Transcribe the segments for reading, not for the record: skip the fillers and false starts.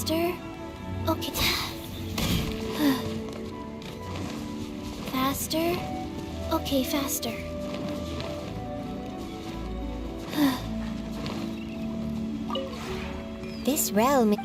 Faster? Okay. Faster? Okay, faster. This realm...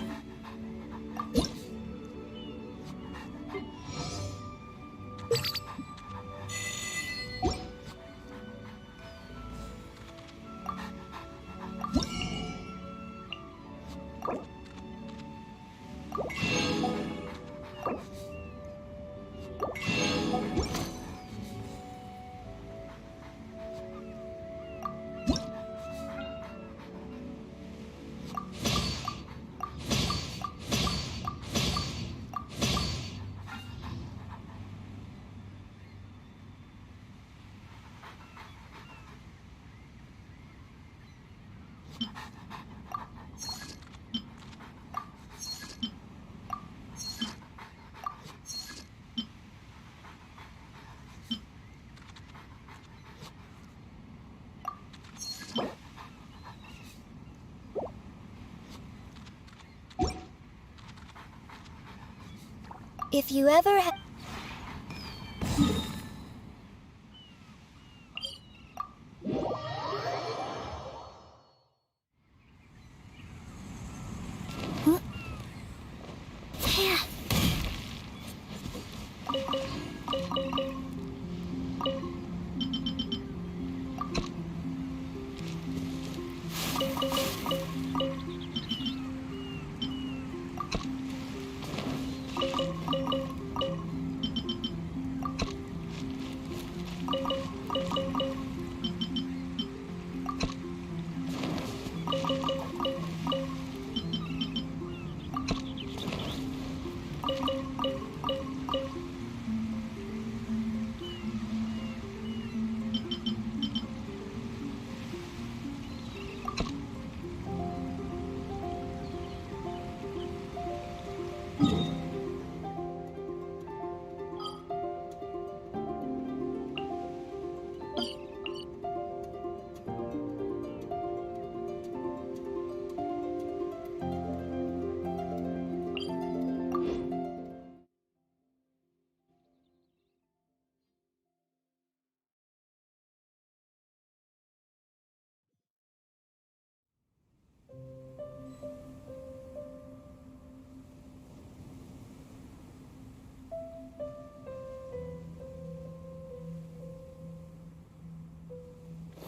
If you ever ha-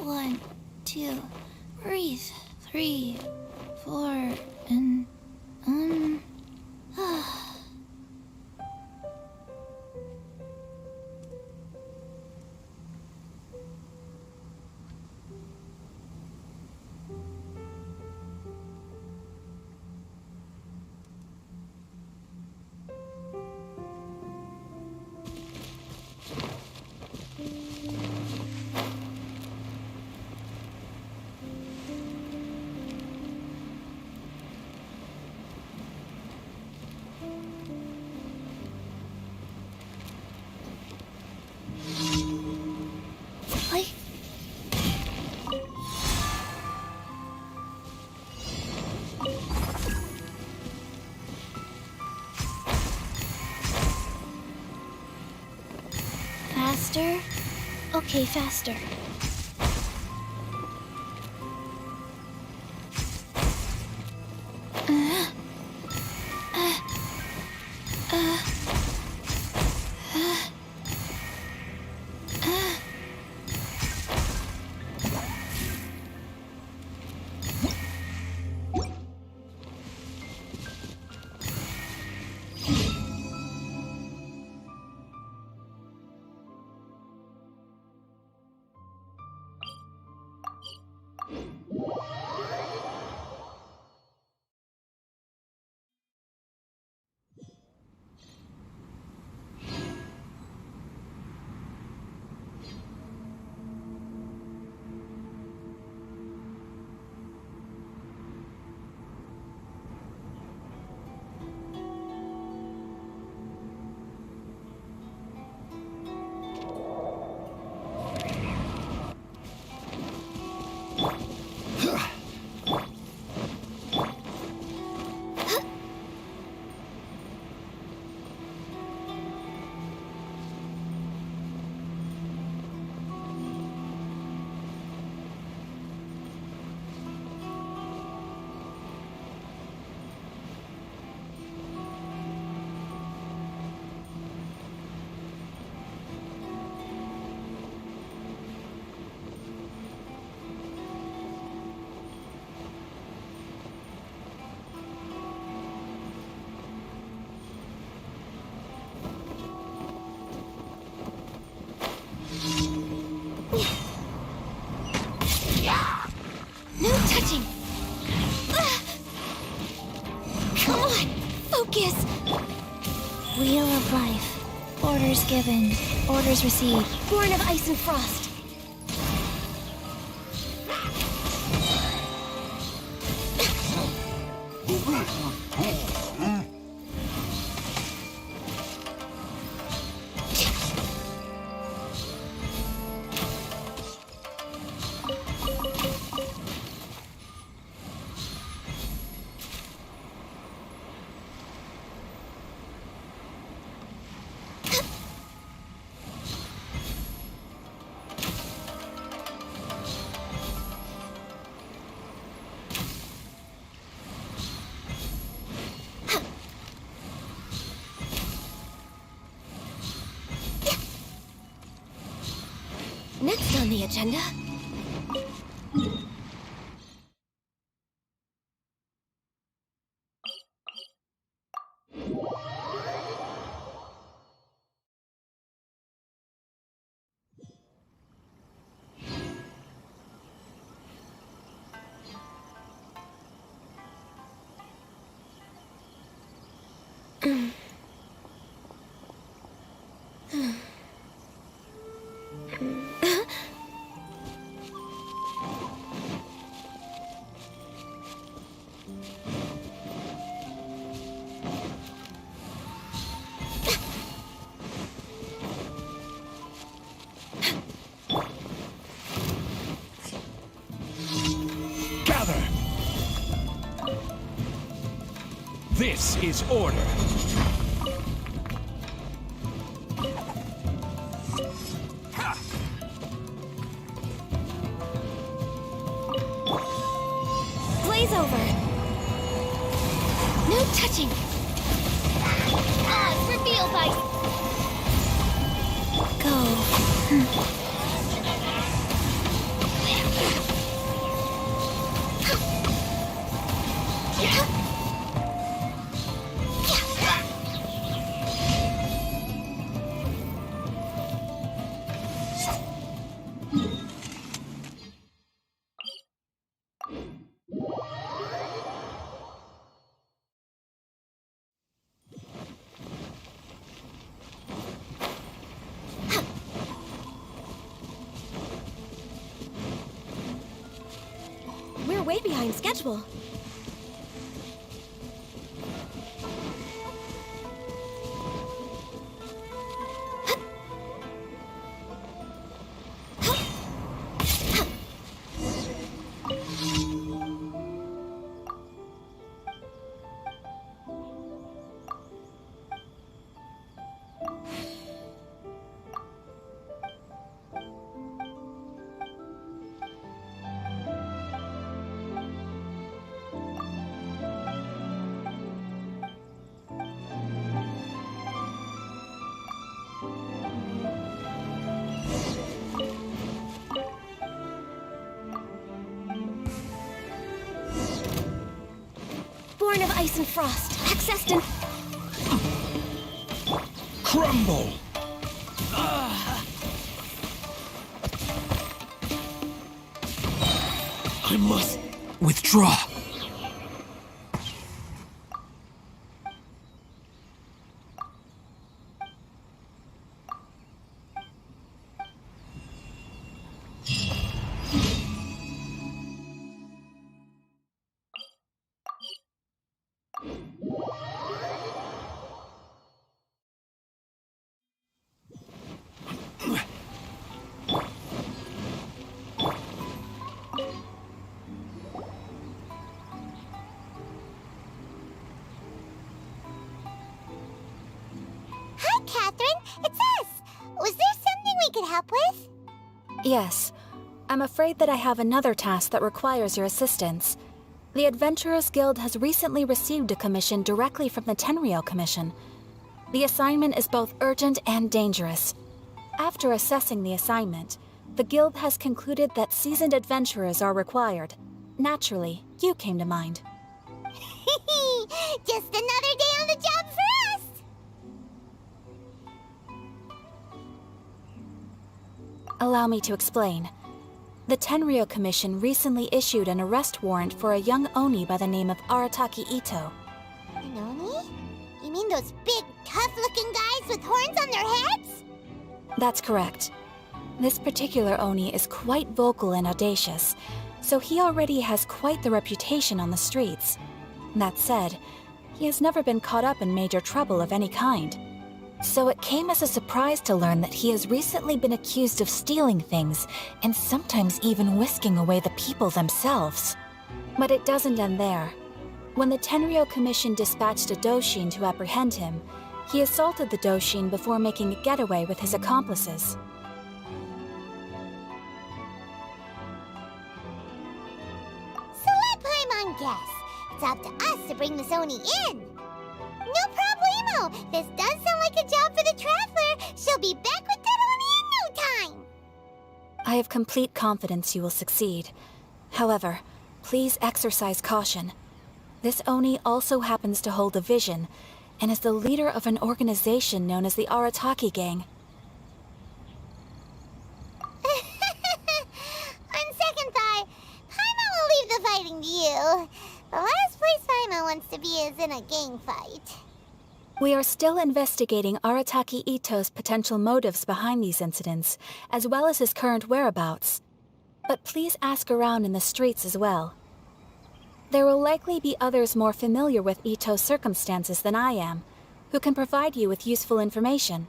One, two, breathe. 3, 4, and faster? Okay, faster. No touching! Come on! Focus! Wheel of life. Orders given. Orders received. Born of ice and frost. Next on the agenda... Gather! This is order. Blaze over! No touching! Reveal by... Go. We're way behind schedule. Born of ice and frost, accessed and... Crumble! I must withdraw. Hi, Catherine. It's us. Was there something we could help with? Yes. I'm afraid that I have another task that requires your assistance. The Adventurers Guild has recently received a commission directly from the Tenryou Commission. The assignment is both urgent and dangerous. After assessing the assignment, the Guild has concluded that seasoned adventurers are required. Naturally, you came to mind. Just another day on the job for us! Allow me to explain. The Tenryou Commission recently issued an arrest warrant for a young Oni by the name of Arataki Ito. An Oni? You mean those big, tough-looking guys with horns on their heads? That's correct. This particular Oni is quite vocal and audacious, so he already has quite the reputation on the streets. That said, he has never been caught up in major trouble of any kind. So it came as a surprise to learn that he has recently been accused of stealing things, and sometimes even whisking away the people themselves. But it doesn't end there. When the Tenryou Commission dispatched a Doshin to apprehend him, he assaulted the Doshin before making a getaway with his accomplices. So let Paimon guess. It's up to us to bring this Oni in. No problemo! This does sound like a job for the Traveler. She'll be back with that Oni in no time! I have complete confidence you will succeed. However, please exercise caution. This Oni also happens to hold a vision, and is the leader of an organization known as the Arataki Gang. On second thought, Paimon will leave the fighting to you. The last place Paimon wants to be is in a gang fight. We are still investigating Arataki Ito's potential motives behind these incidents, as well as his current whereabouts. But please ask around in the streets as well. There will likely be others more familiar with Ito's circumstances than I am, who can provide you with useful information.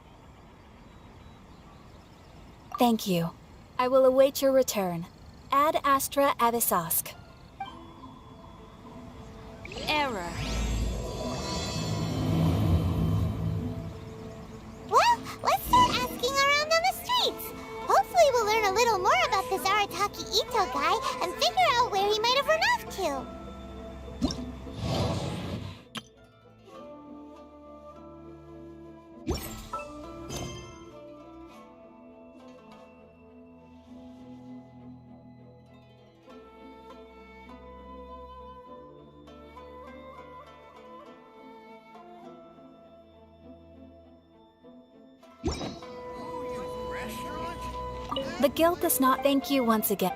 Thank you. I will await your return. Ad Astra Avisask. Error. Well, let's start asking around on the streets. Hopefully we'll learn a little more about this Arataki Ito guy and figure out where he might have run off to. The guild does not thank you once again.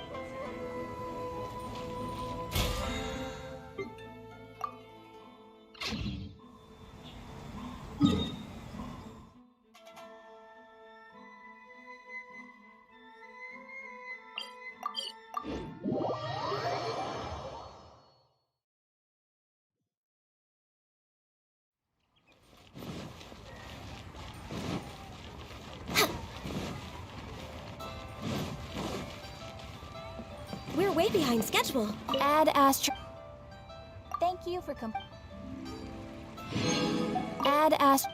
We're way behind schedule. Ad Astra. Thank you for Ad Astra.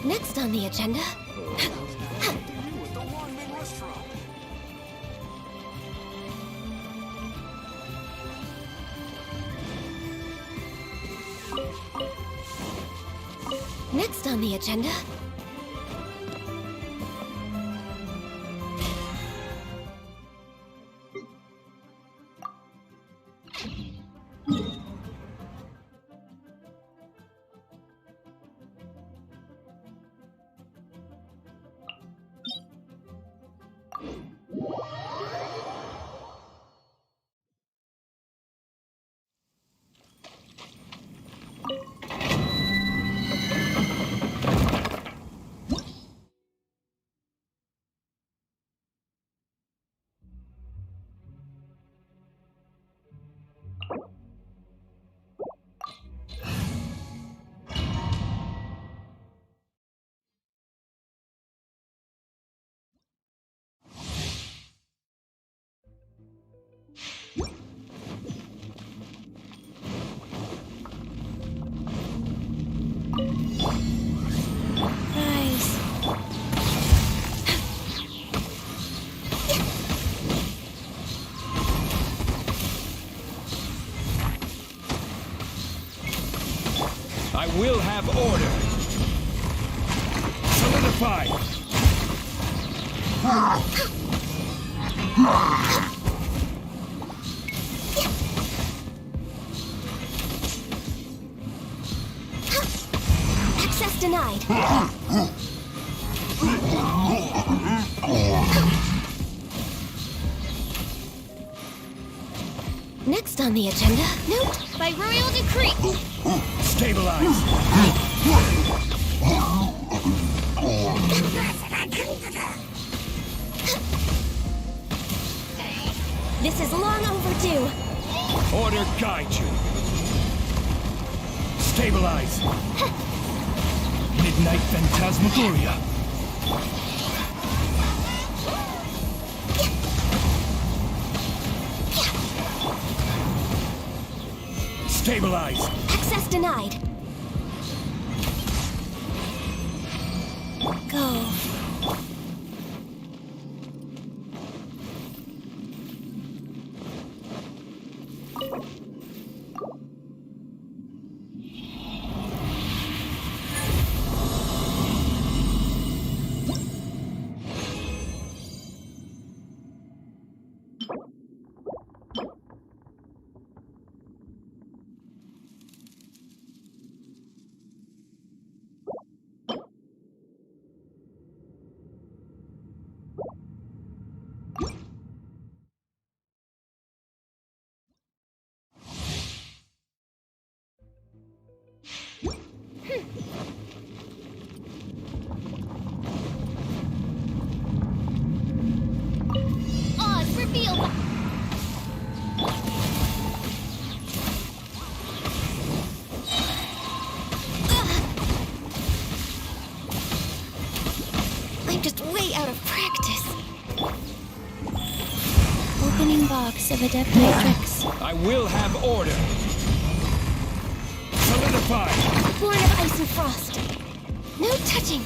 Next on the agenda. Next on the agenda. have order. Solidify. Access denied. Next on the agenda, note by royal decree. Stabilize. This is long overdue. Order guide you. Stabilize. Midnight Phantasmagoria. Stabilize. Access denied. Go. Oz revealed. I'm just way out of practice. Opening box of Adept Matrix. I will have order. Solidify. Born of ice and frost. No touching.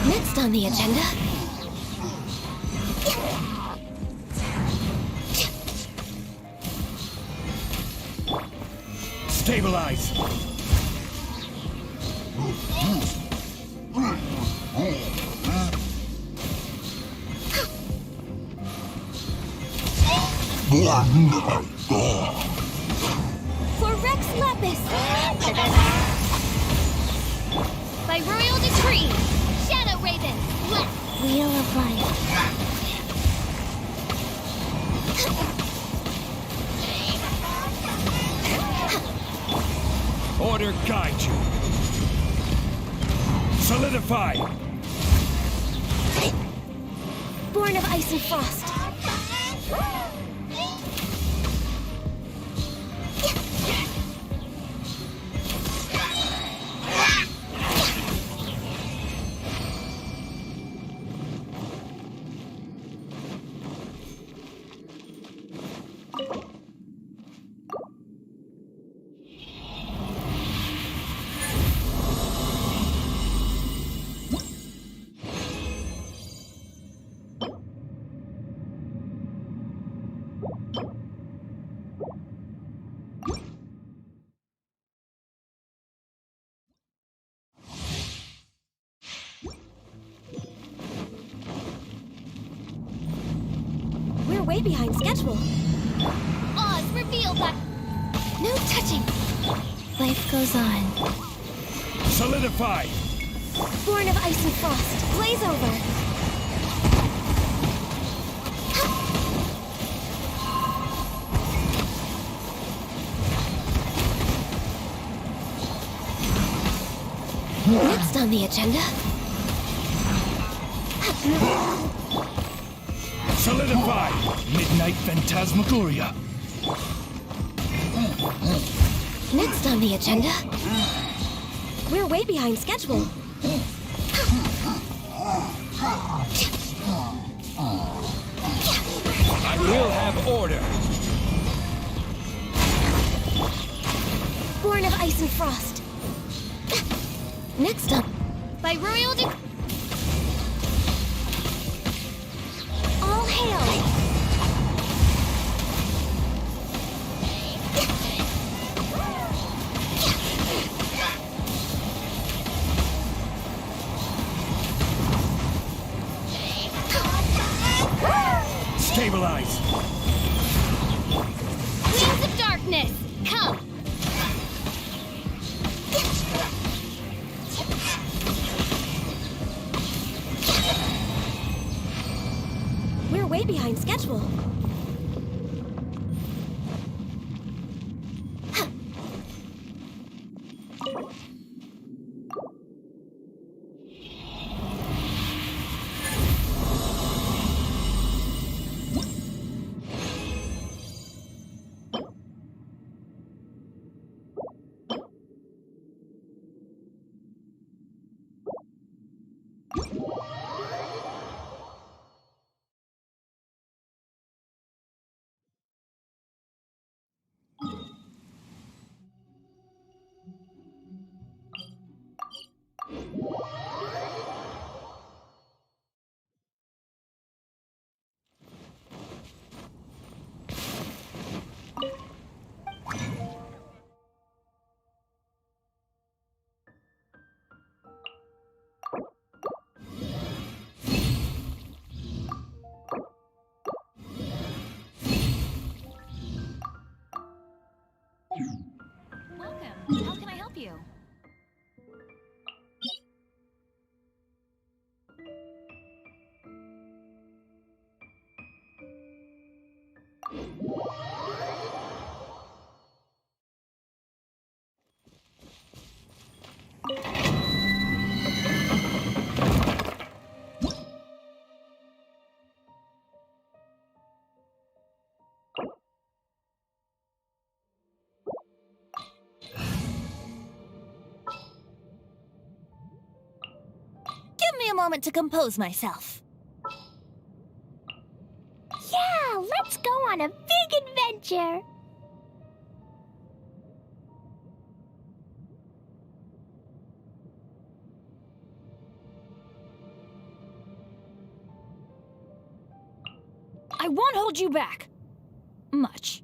Next on the agenda. Stabilize. For Rex Lapis. By royal decree. Shadow Raven. Left. Wheel of Life. Order guide you. Solidify. Born of ice and frost. We're way behind schedule. Oz, reveal that. No touching. Life goes on. Solidify. Born of ice and frost. Blaze over. Next on the agenda. Solidify. Midnight Phantasmagoria. Next on the agenda. We're way behind schedule. I will have order. Born of ice and frost. Next up. By royal Stabilize! Wings of darkness, come! We're way behind schedule. Welcome. How can I help you? Give me a moment to compose myself. Yeah, let's go on a big adventure. I won't hold you back. Much.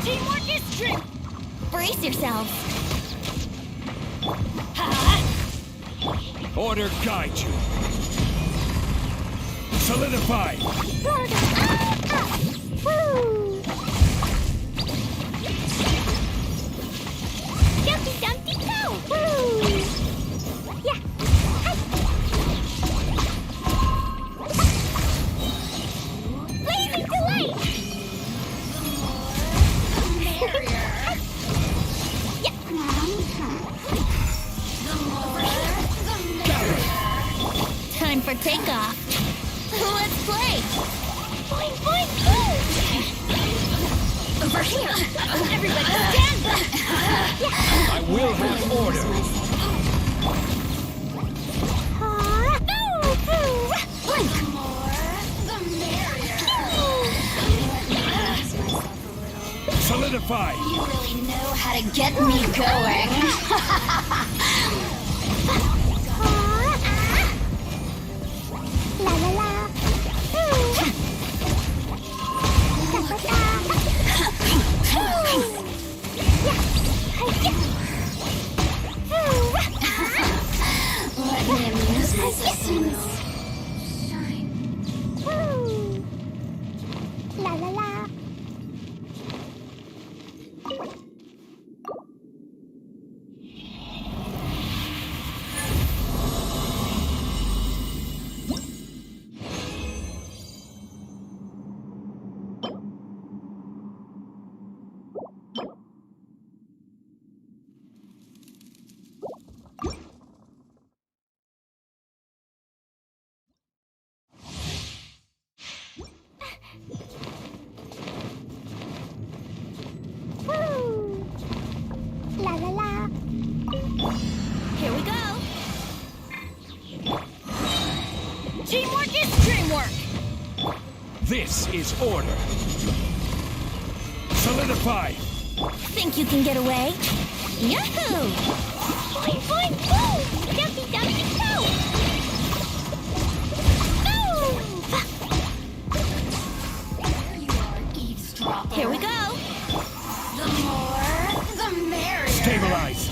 Teamwork is strength! Brace yourselves! Order guide you! Solidify! Woo! Jumpy, jumpy, go! Woo! Yeah! Blazing delight! Time for takeoff. Let's play! Boing, boing, boing! Over here! Everybody stand back! I will have order! Blink! Solidify! You really know how to get me going. La la la! Let me amuse myself. La la la! La la la! Here we go. Teamwork is dreamwork. This is order! Solidify! Think you can get away? Yahoo! Boing, boing, boom! Dumpty, dumpty, go! Boom! Here we go! The more, the merrier. Stabilize!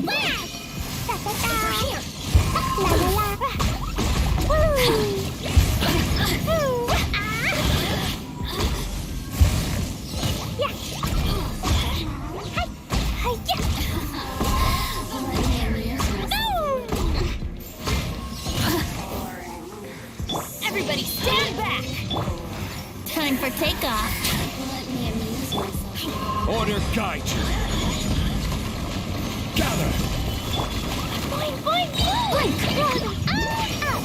Blast! Da, da, da. La, la, la. Woo! Woo! Yeah. Hi. Hi, yeah. Everybody stand back! Time for takeoff. Let me amuse myself. Order guide you! Gather! Boing, boing, boing! Up!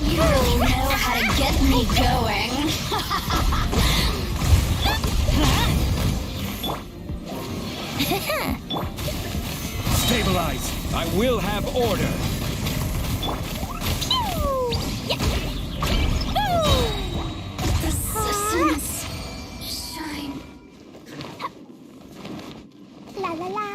You really know how to get me going. Stabilize! I will have order! Resistance. Shine. La la la.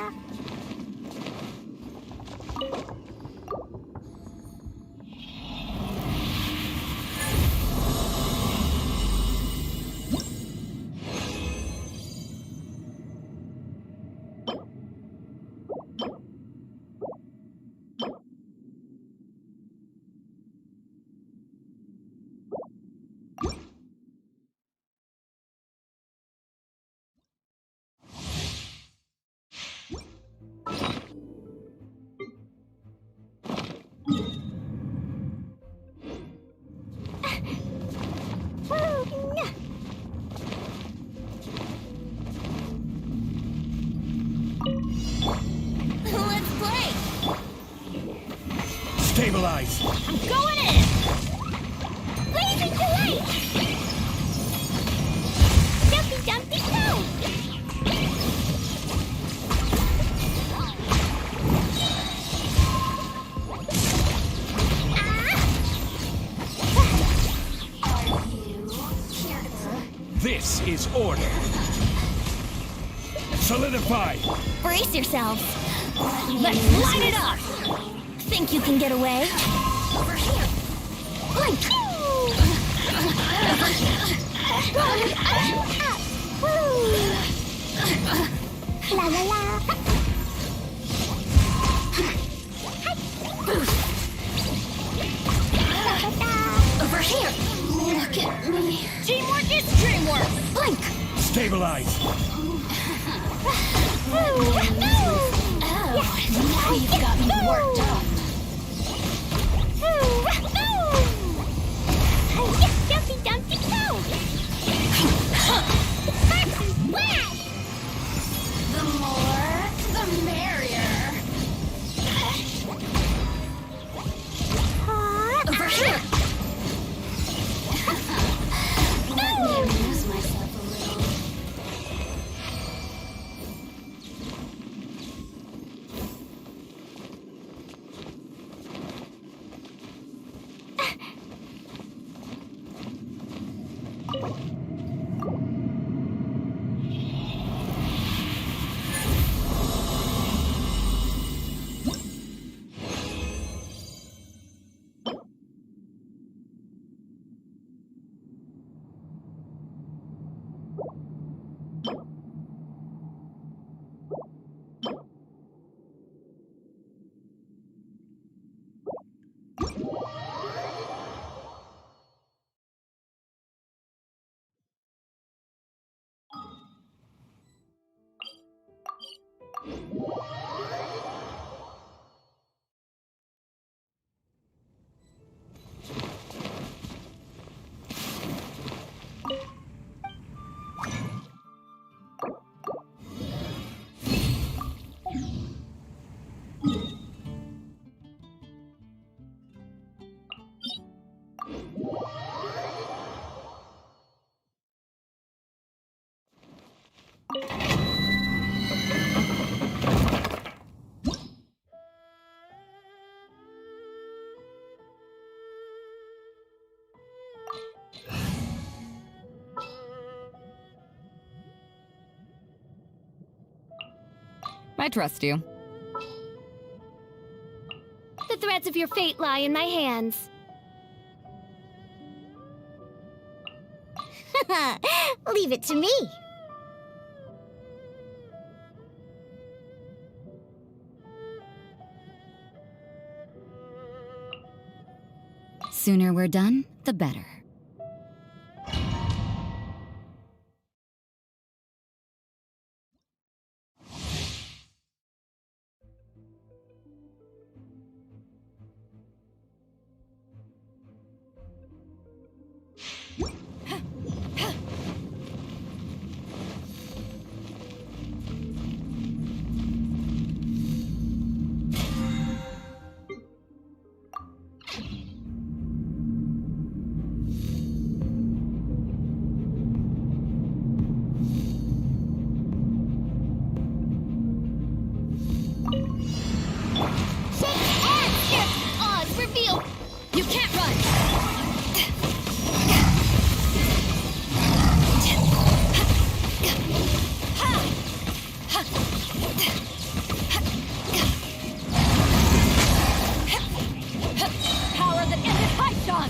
Let's play! Stabilize! I'm going in! Blazing delight! Dumpty, dumpty, go! This is order! Solidify! Brace yourselves! Let's light it up! Think you can get away? Over here! Blink! La la la! Over here! Look at me! Teamwork is dreamwork! Blink! Stabilize! Oh, now you've got me worked up! Dumpty, dumpty, go! Blast! The more, the merrier! Over here! Let me amuse myself a little. I trust you. The threads of your fate lie in my hands. Leave it to me. Sooner we're done, the better. You can't run! Power that ended Haishan!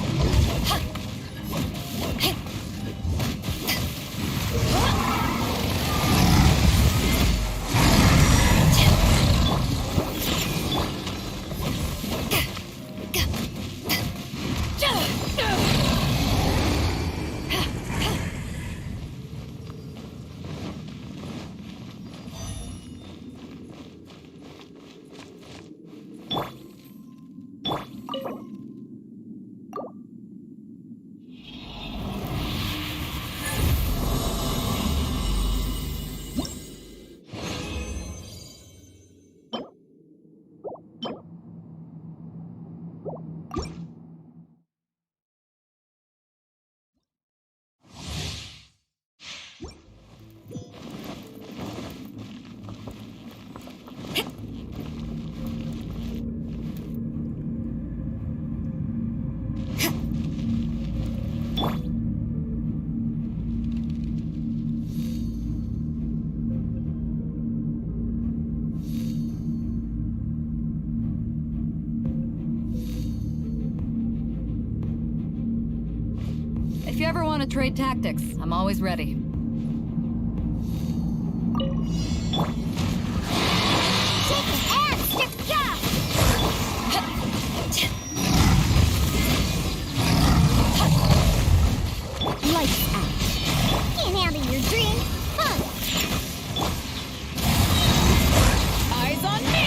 If you ever want to trade tactics, I'm always ready. Lights out. Can't handle your dream. Huh. Eyes on me!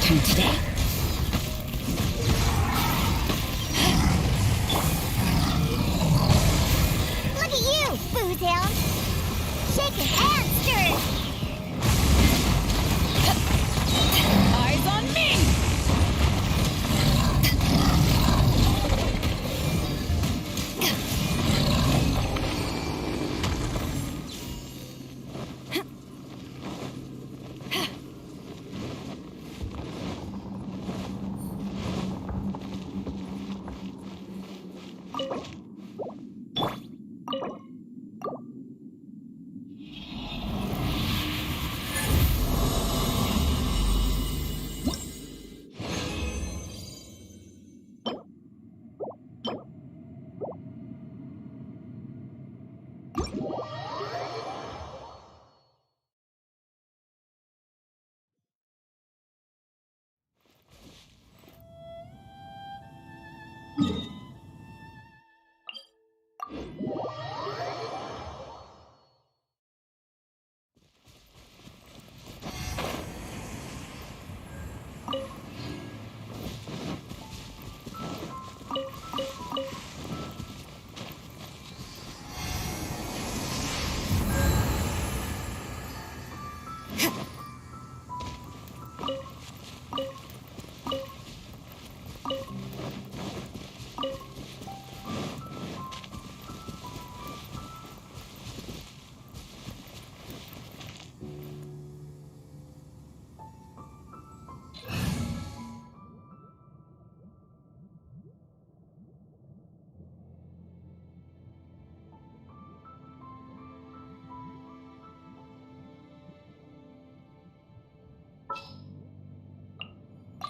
turn today. Look at you, booze hound! Shaken and stirred! Eyes on me!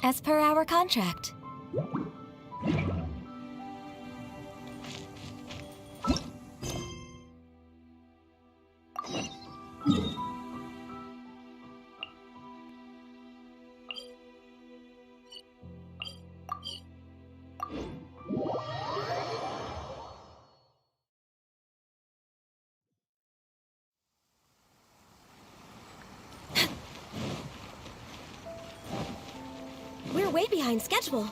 As per our contract. We're way behind schedule.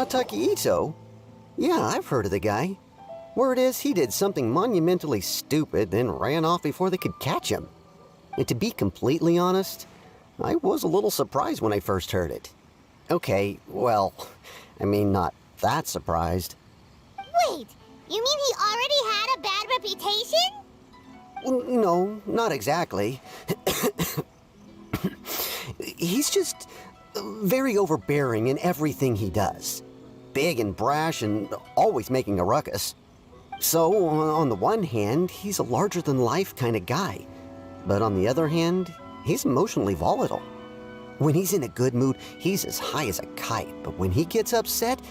Takahito? Yeah, I've heard of the guy. Word is he did something monumentally stupid, then ran off before they could catch him. And to be completely honest, I was a little surprised when I first heard it. Okay, well, I mean, not that surprised. Wait, you mean he already had a bad reputation? No, not exactly. He's just very overbearing in everything he does. Big and brash and always making a ruckus. So, on the one hand, he's a larger-than-life kind of guy. But on the other hand, he's emotionally volatile. When he's in a good mood, he's as high as a kite. But when he gets upset,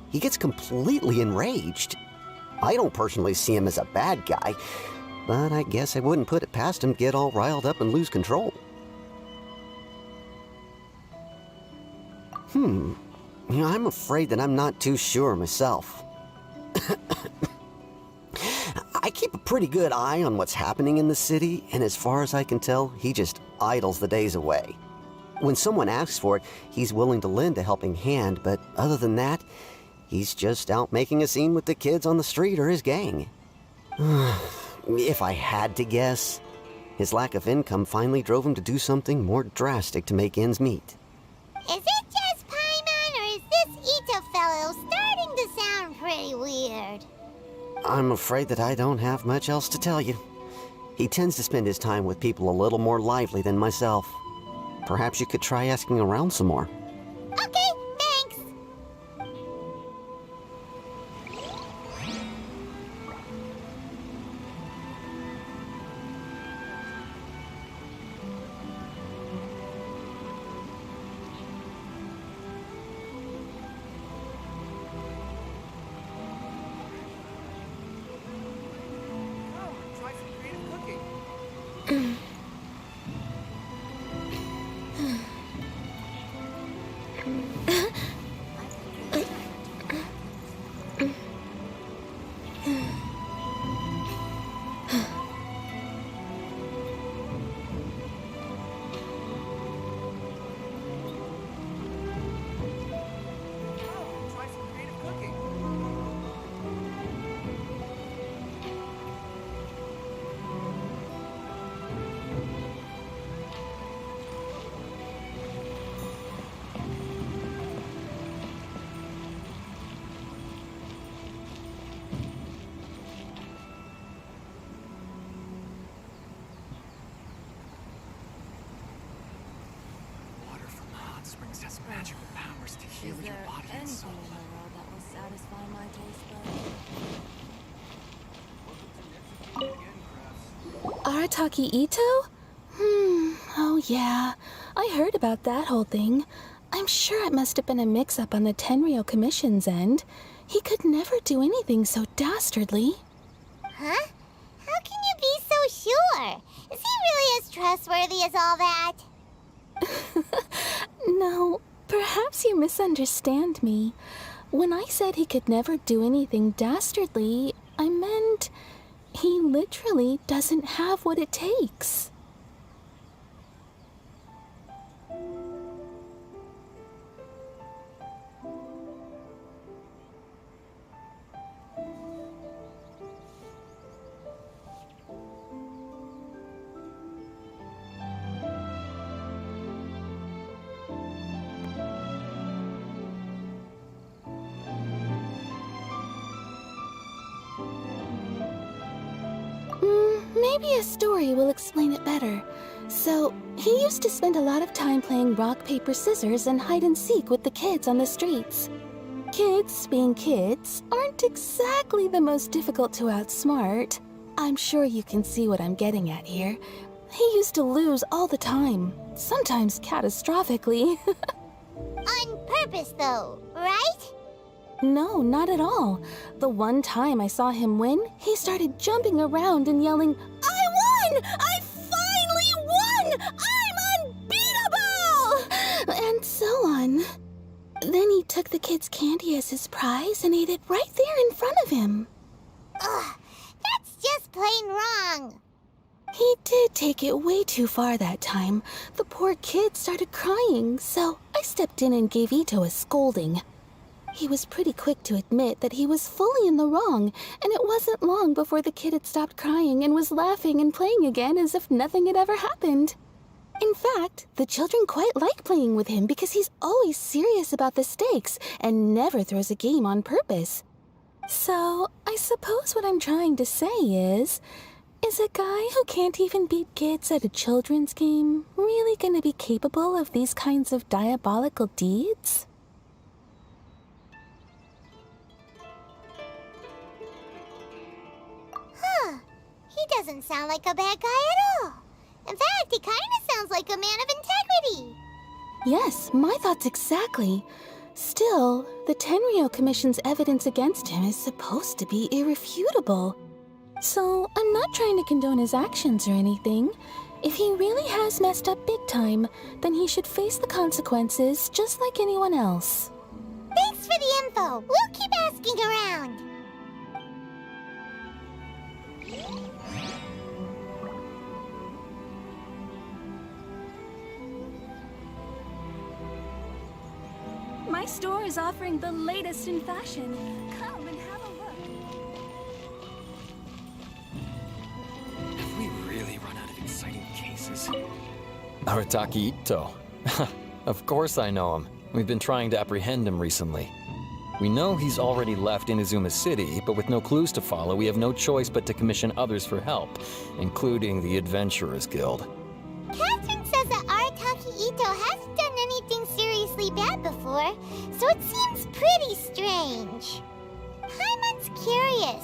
he gets completely enraged. I don't personally see him as a bad guy, but I guess I wouldn't put it past him to get all riled up and lose control. I'm afraid that I'm not too sure myself. I keep a pretty good eye on what's happening in the city, and as far as I can tell, he just idles the days away. When someone asks for it, he's willing to lend a helping hand, but other than that, he's just out making a scene with the kids on the street or his gang. If I had to guess, his lack of income finally drove him to do something more drastic to make ends meet. Is it just Paimon, or is this Ito fellow starting to sound pretty weird? I'm afraid that I don't have much else to tell you. He tends to spend his time with people a little more lively than myself. Perhaps you could try asking around some more. Okay, thanks. Water from the hot springs has magical powers to heal Is your there body and soul. anything in the world that will satisfy my taste buds? Arataki Ito? Oh yeah. I heard about that whole thing. I'm sure it must have been a mix-up on the Tenryou Commission's end. He could never do anything so dastardly. Huh? How can you be so sure? Is he really as trustworthy as all that? No, perhaps you misunderstand me. When I said he could never do anything dastardly, I meant he literally doesn't have what it takes. Maybe a story will explain it better. So, he used to spend a lot of time playing rock, paper, scissors and hide and seek with the kids on the streets. Kids, being kids, aren't exactly the most difficult to outsmart. I'm sure you can see what I'm getting at here. He used to lose all the time, sometimes catastrophically. On purpose, though, right? No, not at all. The one time I saw him win, he started jumping around and yelling, "I won! I finally won! I'm unbeatable!" And so on. Then he took the kid's candy as his prize and ate it right there in front of him. Ugh, that's just plain wrong. He did take it way too far that time. The poor kid started crying, so I stepped in and gave Ito a scolding. He was pretty quick to admit that he was fully in the wrong, and it wasn't long before the kid had stopped crying and was laughing and playing again as if nothing had ever happened. In fact, the children quite like playing with him because he's always serious about the stakes and never throws a game on purpose. So, I suppose what I'm trying to say is a guy who can't even beat kids at a children's game really gonna be capable of these kinds of diabolical deeds? Huh. He doesn't sound like a bad guy at all. In fact, he kind of sounds like a man of integrity. Yes, my thoughts exactly. Still, the Tenryou Commission's evidence against him is supposed to be irrefutable. So, I'm not trying to condone his actions or anything. If he really has messed up big time, then he should face the consequences just like anyone else. Thanks for the info. We'll keep asking around. My store is offering the latest in fashion. Come and have a look. Have we really run out of exciting cases? Arataki Ito. Of course I know him. We've been trying to apprehend him recently. We know he's already left Inazuma City, but with no clues to follow, we have no choice but to commission others for help, including the Adventurers Guild. Catherine says that Arataki Ito hasn't done anything seriously bad before, so it seems pretty strange. Paimon's curious.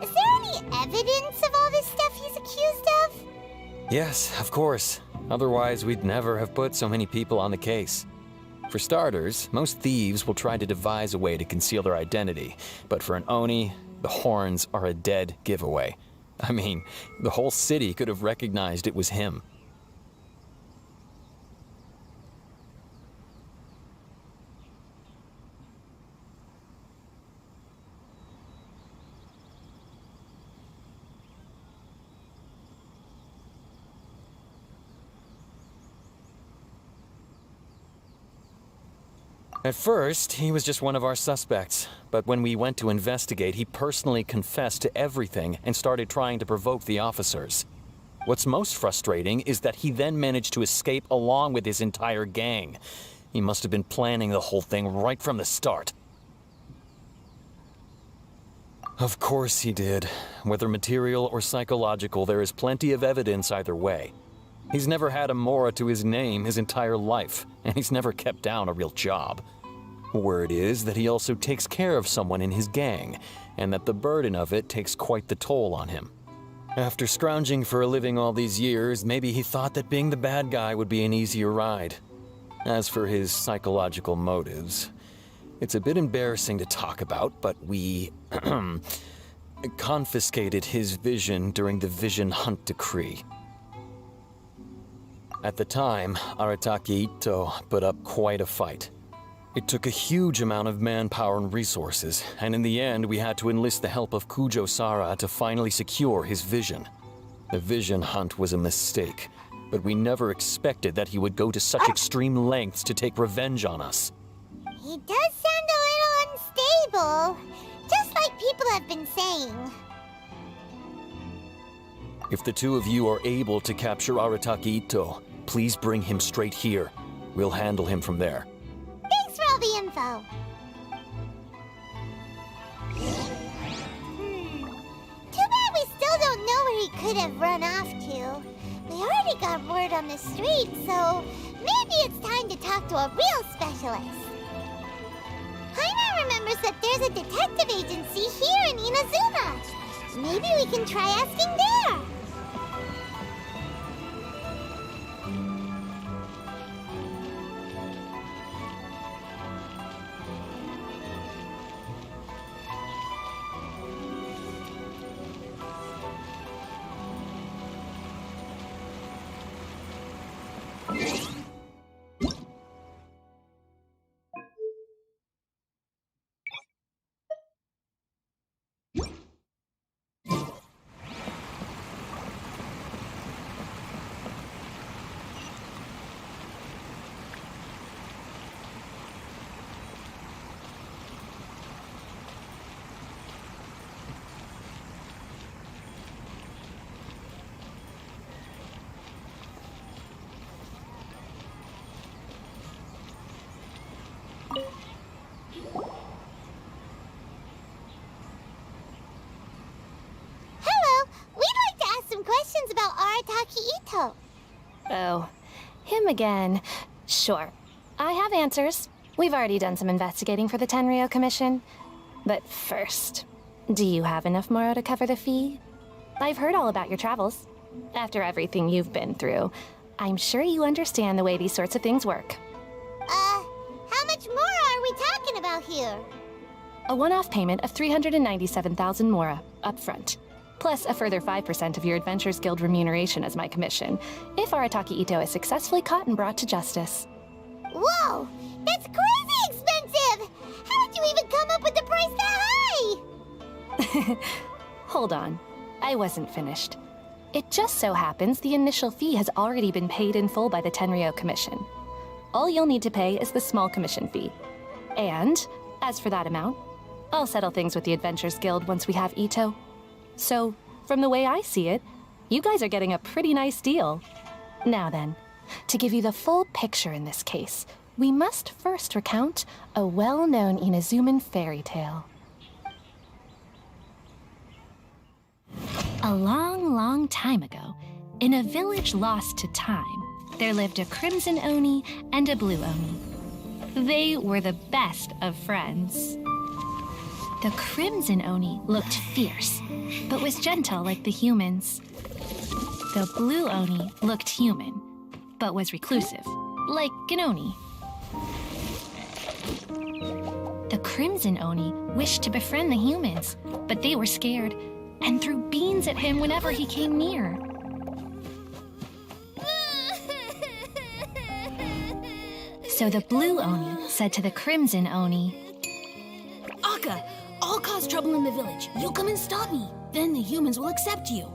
Is there any evidence of all this stuff he's accused of? Yes, of course. Otherwise, we'd never have put so many people on the case. For starters, most thieves will try to devise a way to conceal their identity, but for an Oni, the horns are a dead giveaway. I mean, the whole city could have recognized it was him. At first, he was just one of our suspects, but when we went to investigate, he personally confessed to everything and started trying to provoke the officers. What's most frustrating is that he then managed to escape along with his entire gang. He must have been planning the whole thing right from the start. Of course he did. Whether material or psychological, there is plenty of evidence either way. He's never had a Mora to his name his entire life, and he's never kept down a real job. Word is that he also takes care of someone in his gang, and that the burden of it takes quite the toll on him. After scrounging for a living all these years, maybe he thought that being the bad guy would be an easier ride. As for his psychological motives, it's a bit embarrassing to talk about, but we confiscated his vision during the Vision Hunt Decree. At the time, Arataki Ito put up quite a fight. It took a huge amount of manpower and resources, and in the end we had to enlist the help of Kujo-Sara to finally secure his vision. The Vision Hunt was a mistake, but we never expected that he would go to such extreme lengths to take revenge on us. He does sound a little unstable, just like people have been saying. If the two of you are able to capture Arataki Ito, please bring him straight here. We'll handle him from there. Thanks for all the info. Too bad we still don't know where he could have run off to. We already got word on the street, so maybe it's time to talk to a real specialist. Paimon remembers that there's a detective agency here in Inazuma. Maybe we can try asking there. Questions about Arataki Ito. Oh, him again. Sure. I have answers. We've already done some investigating for the Tenryou Commission. But first, do you have enough Moro to cover the fee? I've heard all about your travels. After everything you've been through, I'm sure you understand the way these sorts of things work. How much more are we talking about here? A one-off payment of 397,000 Mora, up front. Plus a further 5% of your Adventures Guild remuneration as my commission, if Arataki Ito is successfully caught and brought to justice. Whoa! That's crazy expensive! How did you even come up with the price that high? Hold on. I wasn't finished. It just so happens the initial fee has already been paid in full by the Tenryou Commission. All you'll need to pay is the small commission fee. And, as for that amount, I'll settle things with the Adventures Guild once we have Ito. So, from the way I see it, you guys are getting a pretty nice deal. Now then, to give you the full picture in this case, we must first recount a well-known Inazuman fairy tale. A long, long time ago, in a village lost to time, there lived a Crimson Oni and a Blue Oni. They were the best of friends. The Crimson Oni looked fierce, but was gentle like the humans. The Blue Oni looked human, but was reclusive, like an Oni. The Crimson Oni wished to befriend the humans, but they were scared and threw beans at him whenever he came near. So the Blue Oni said to the Crimson Oni, Akka, I'll cause trouble in the village. You come and stop me. Then the humans will accept you.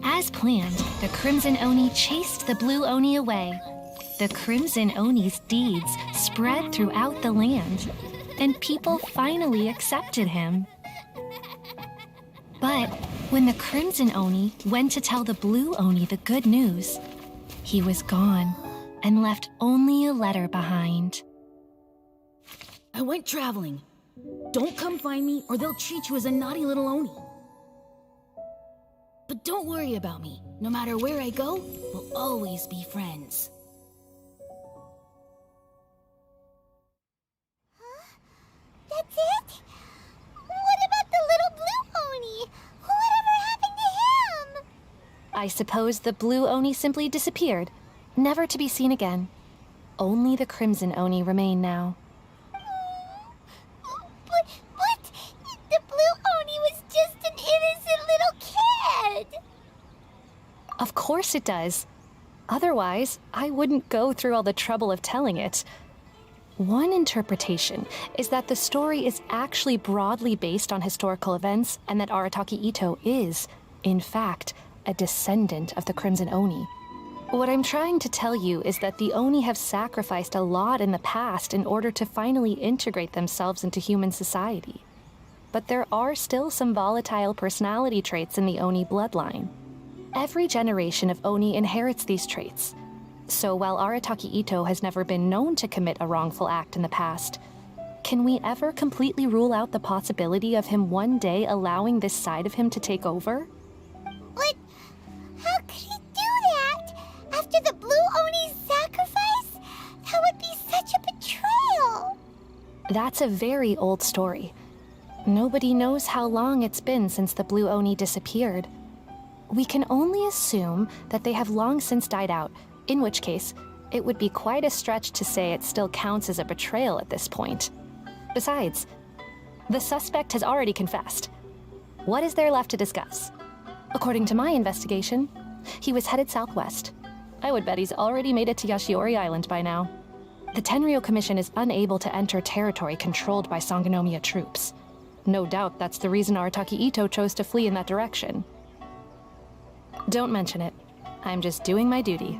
As planned, the Crimson Oni chased the Blue Oni away. the Crimson Oni's deeds spread throughout the land, and people finally accepted him. But when the Crimson Oni went to tell the Blue Oni the good news, he was gone and left only a letter behind. I went traveling. Don't come find me or they'll treat you as a naughty little Oni. But don't worry about me. No matter where I go, we'll always be friends. That's it? What about the little blue Oni? Whatever happened to him? I suppose the Blue Oni simply disappeared, never to be seen again. Only the Crimson Oni remain now. But the blue Oni was just an innocent little kid. Of course it does. Otherwise, I wouldn't go through all the trouble of telling it. One interpretation is that the story is actually broadly based on historical events and that Arataki Itto is, in fact, a descendant of the Crimson Oni. What I'm trying to tell you is that the Oni have sacrificed a lot in the past in order to finally integrate themselves into human society. But there are still some volatile personality traits in the Oni bloodline. Every generation of Oni inherits these traits. So while Arataki Itto has never been known to commit a wrongful act in the past, can we ever completely rule out the possibility of him one day allowing this side of him to take over? But how could he do that? After the blue Oni's sacrifice? That would be such a betrayal. That's a very old story. Nobody knows how long it's been since the Blue Oni disappeared. We can only assume that they have long since died out, in which case, it would be quite a stretch to say it still counts as a betrayal at this point. Besides, the suspect has already confessed. What is there left to discuss? According to my investigation, he was headed southwest. I would bet he's already made it to Yashiori Island by now. The Tenryou Commission is unable to enter territory controlled by Sangonomiya troops. No doubt that's the reason Arataki Itto chose to flee in that direction. Don't mention it. I'm just doing my duty.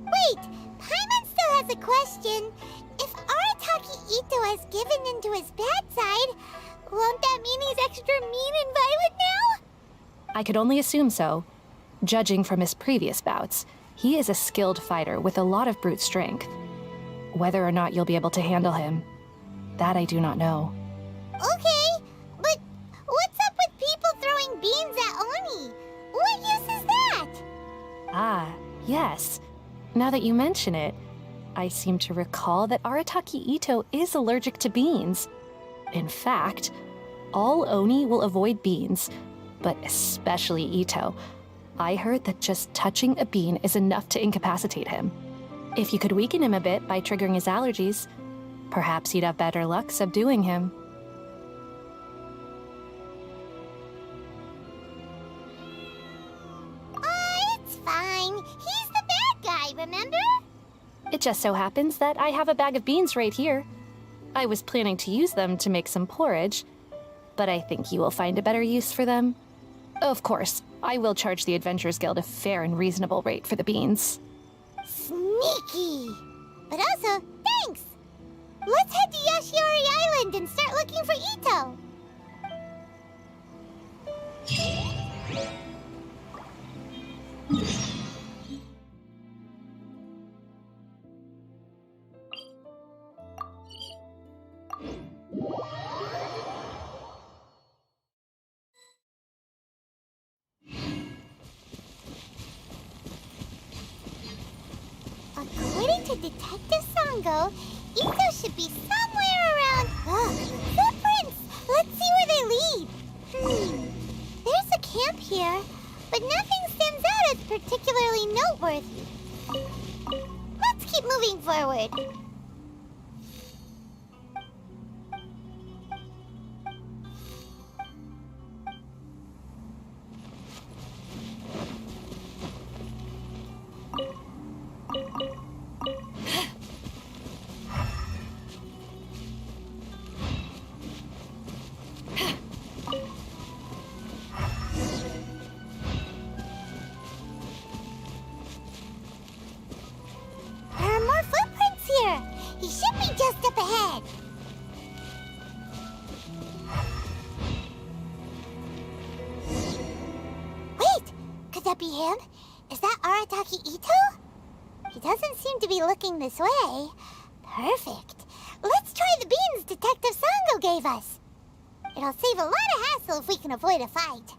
Wait, Paimon still has a question. If Arataki Itto has given in to his bad side, won't that mean he's extra mean and violent now? I could only assume so. Judging from his previous bouts, he is a skilled fighter with a lot of brute strength. Whether or not you'll be able to handle him, that I do not know. Okay, but what's up with people throwing beans at Oni? What use is that? Ah, yes. Now that you mention it, I seem to recall that Arataki Itto is allergic to beans. In fact, all Oni will avoid beans, but especially Itto. I heard that just touching a bean is enough to incapacitate him. If you could weaken him a bit by triggering his allergies, perhaps you'd have better luck subduing him. It's fine. He's the bad guy, remember? It just so happens that I have a bag of beans right here. I was planning to use them to make some porridge, but I think you will find a better use for them. Of course, I will charge the Adventurers Guild a fair and reasonable rate for the beans. Sneaky! But also, thanks! Let's head to Yashiori Island and start looking for Itto! According to Detective Sango, Itto should be somewhere around... Footprints! Let's see where they lead. There's a camp here, but nothing stands out as particularly noteworthy. Let's keep moving forward. There are more that be him? Is that Arataki Ito? He doesn't seem to be looking this way. Perfect. Let's try the beans Detective Sango gave us. It'll save a lot of hassle if we can avoid a fight.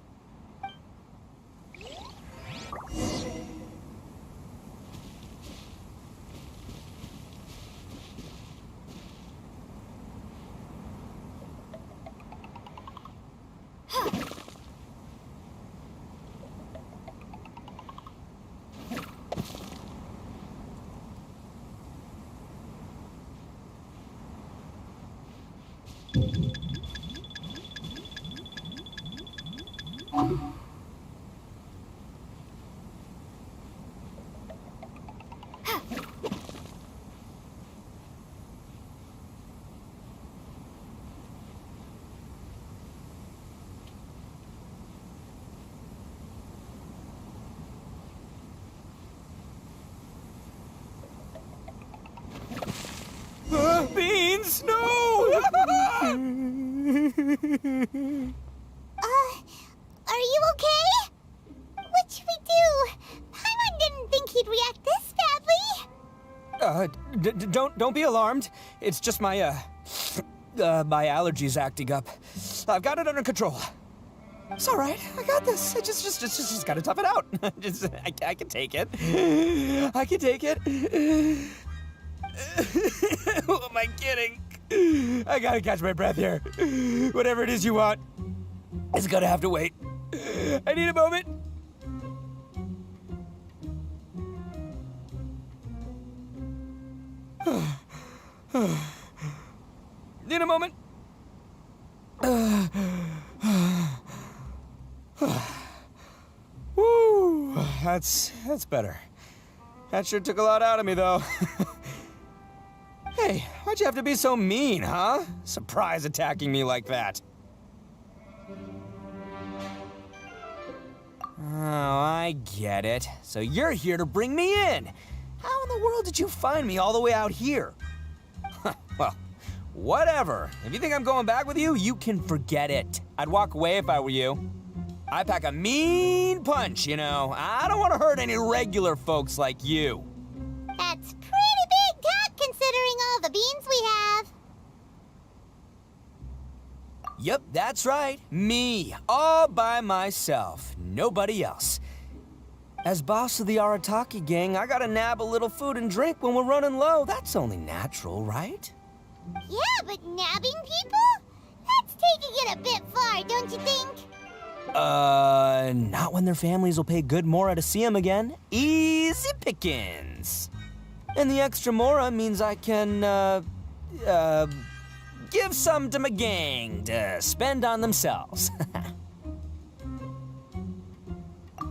Beans, no! Are you okay? What should we do? Paimon didn't think he'd react this badly. Don't be alarmed. It's just my my allergies acting up. I've got it under control. It's all right. I got this. I just gotta tough it out. I can take it. I can take it. Who am I kidding? I gotta catch my breath here. Whatever it is you want, it's gonna have to wait. I need a moment. Need a moment. Woo, that's better. That sure took a lot out of me, though. Hey, why'd you have to be so mean, huh? Surprise attacking me like that. Oh, I get it. So you're here to bring me in. How in the world did you find me all the way out here? Well, whatever. If you think I'm going back with you, you can forget it. I'd walk away if I were you. I pack a mean punch, you know. I don't want to hurt any regular folks like you. That's pretty big talk considering all the beans we have. Yep, that's right. Me, all by myself. Nobody else. As boss of the Arataki gang, I gotta nab a little food and drink when we're running low. That's only natural, right? Yeah, but nabbing people? That's taking it a bit far, don't you think? Not when their families will pay good mora to see them again. Easy pickings. And the extra mora means I can, give some to my gang to spend on themselves.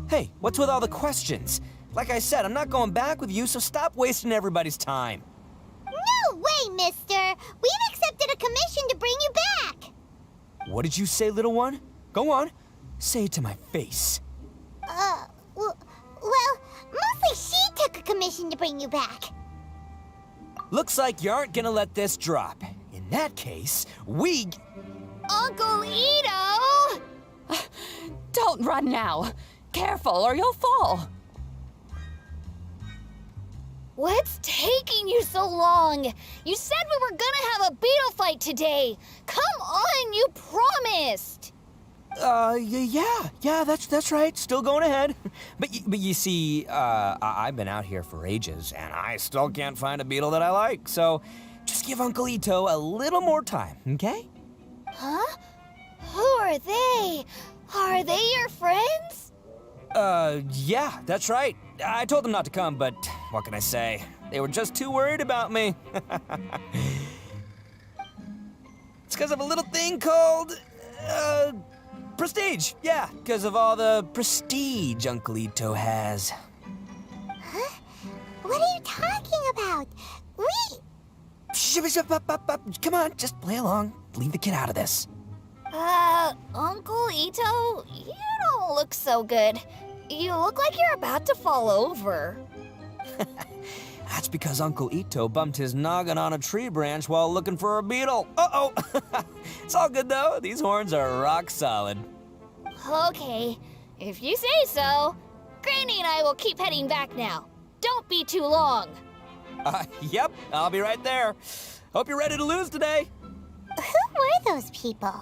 Hey, what's with all the questions? Like I said, I'm not going back with you, so stop wasting everybody's time. No way, mister! We've accepted a commission to bring you back! What did you say, little one? Go on. Say it to my face. Well, mostly she took a commission to bring you back. Looks like you aren't gonna let this drop. In that case, we... Uncle Ito! Don't run now. Careful or you'll fall. What's taking you so long? You said we were gonna have a beetle fight today. Come on, you promised. Yeah, that's right. Still going ahead. But you see, I've been out here for ages, and I still can't find a beetle that I like. So, just give Uncle Ito a little more time, okay? Huh? Who are they? Are they your friends? Yeah, that's right. I told them not to come, but what can I say? They were just too worried about me. It's because of a little thing called, prestige. Yeah, because of all the prestige Uncle Ito has. Huh? What are you talking about? Come on, just play along. Leave the kid out of this. Uncle Ito, you don't look so good. You look like you're about to fall over. That's because Uncle Ito bumped his noggin on a tree branch while looking for a beetle. Uh-oh! It's all good, though. These horns are rock solid. Okay, if you say so. Granny and I will keep heading back now. Don't be too long. Yep, I'll be right there. Hope you're ready to lose today. Who were those people?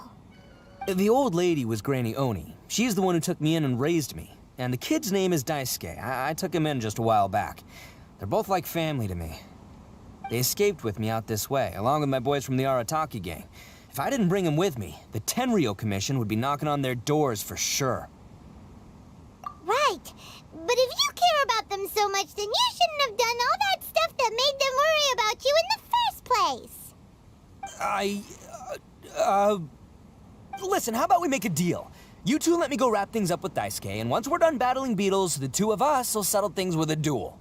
The old lady was Granny Oni. She's the one who took me in and raised me. And the kid's name is Daisuke. I took him in just a while back. They're both like family to me. They escaped with me out this way, along with my boys from the Arataki gang. If I didn't bring them with me, the Tenryou Commission would be knocking on their doors for sure. Right. But if you care about them so much, then you shouldn't have done all that stuff that made them worry about you in the first place. Listen, how about we make a deal? You two let me go wrap things up with Daisuke, and once we're done battling beetles, the two of us will settle things with a duel.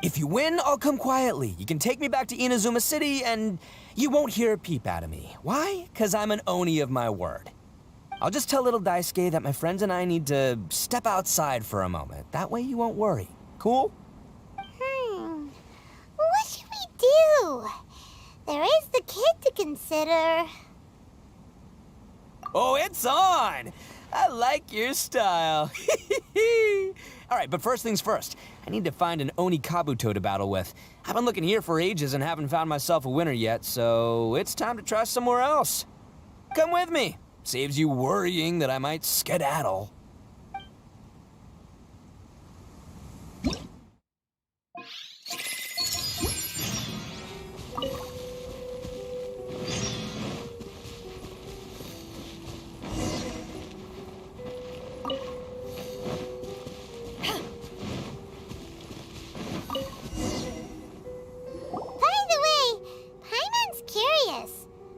If you win, I'll come quietly. You can take me back to Inazuma City, and you won't hear a peep out of me. Why? 'Cause I'm an Oni of my word. I'll just tell little Daisuke that my friends and I need to step outside for a moment. That way you won't worry. Cool? What should we do? There is the kid to consider. Oh, it's on! I like your style. All right, but first things first. I need to find an Oni Kabuto to battle with. I've been looking here for ages and haven't found myself a winner yet, so it's time to try somewhere else. Come with me. Saves you worrying that I might skedaddle.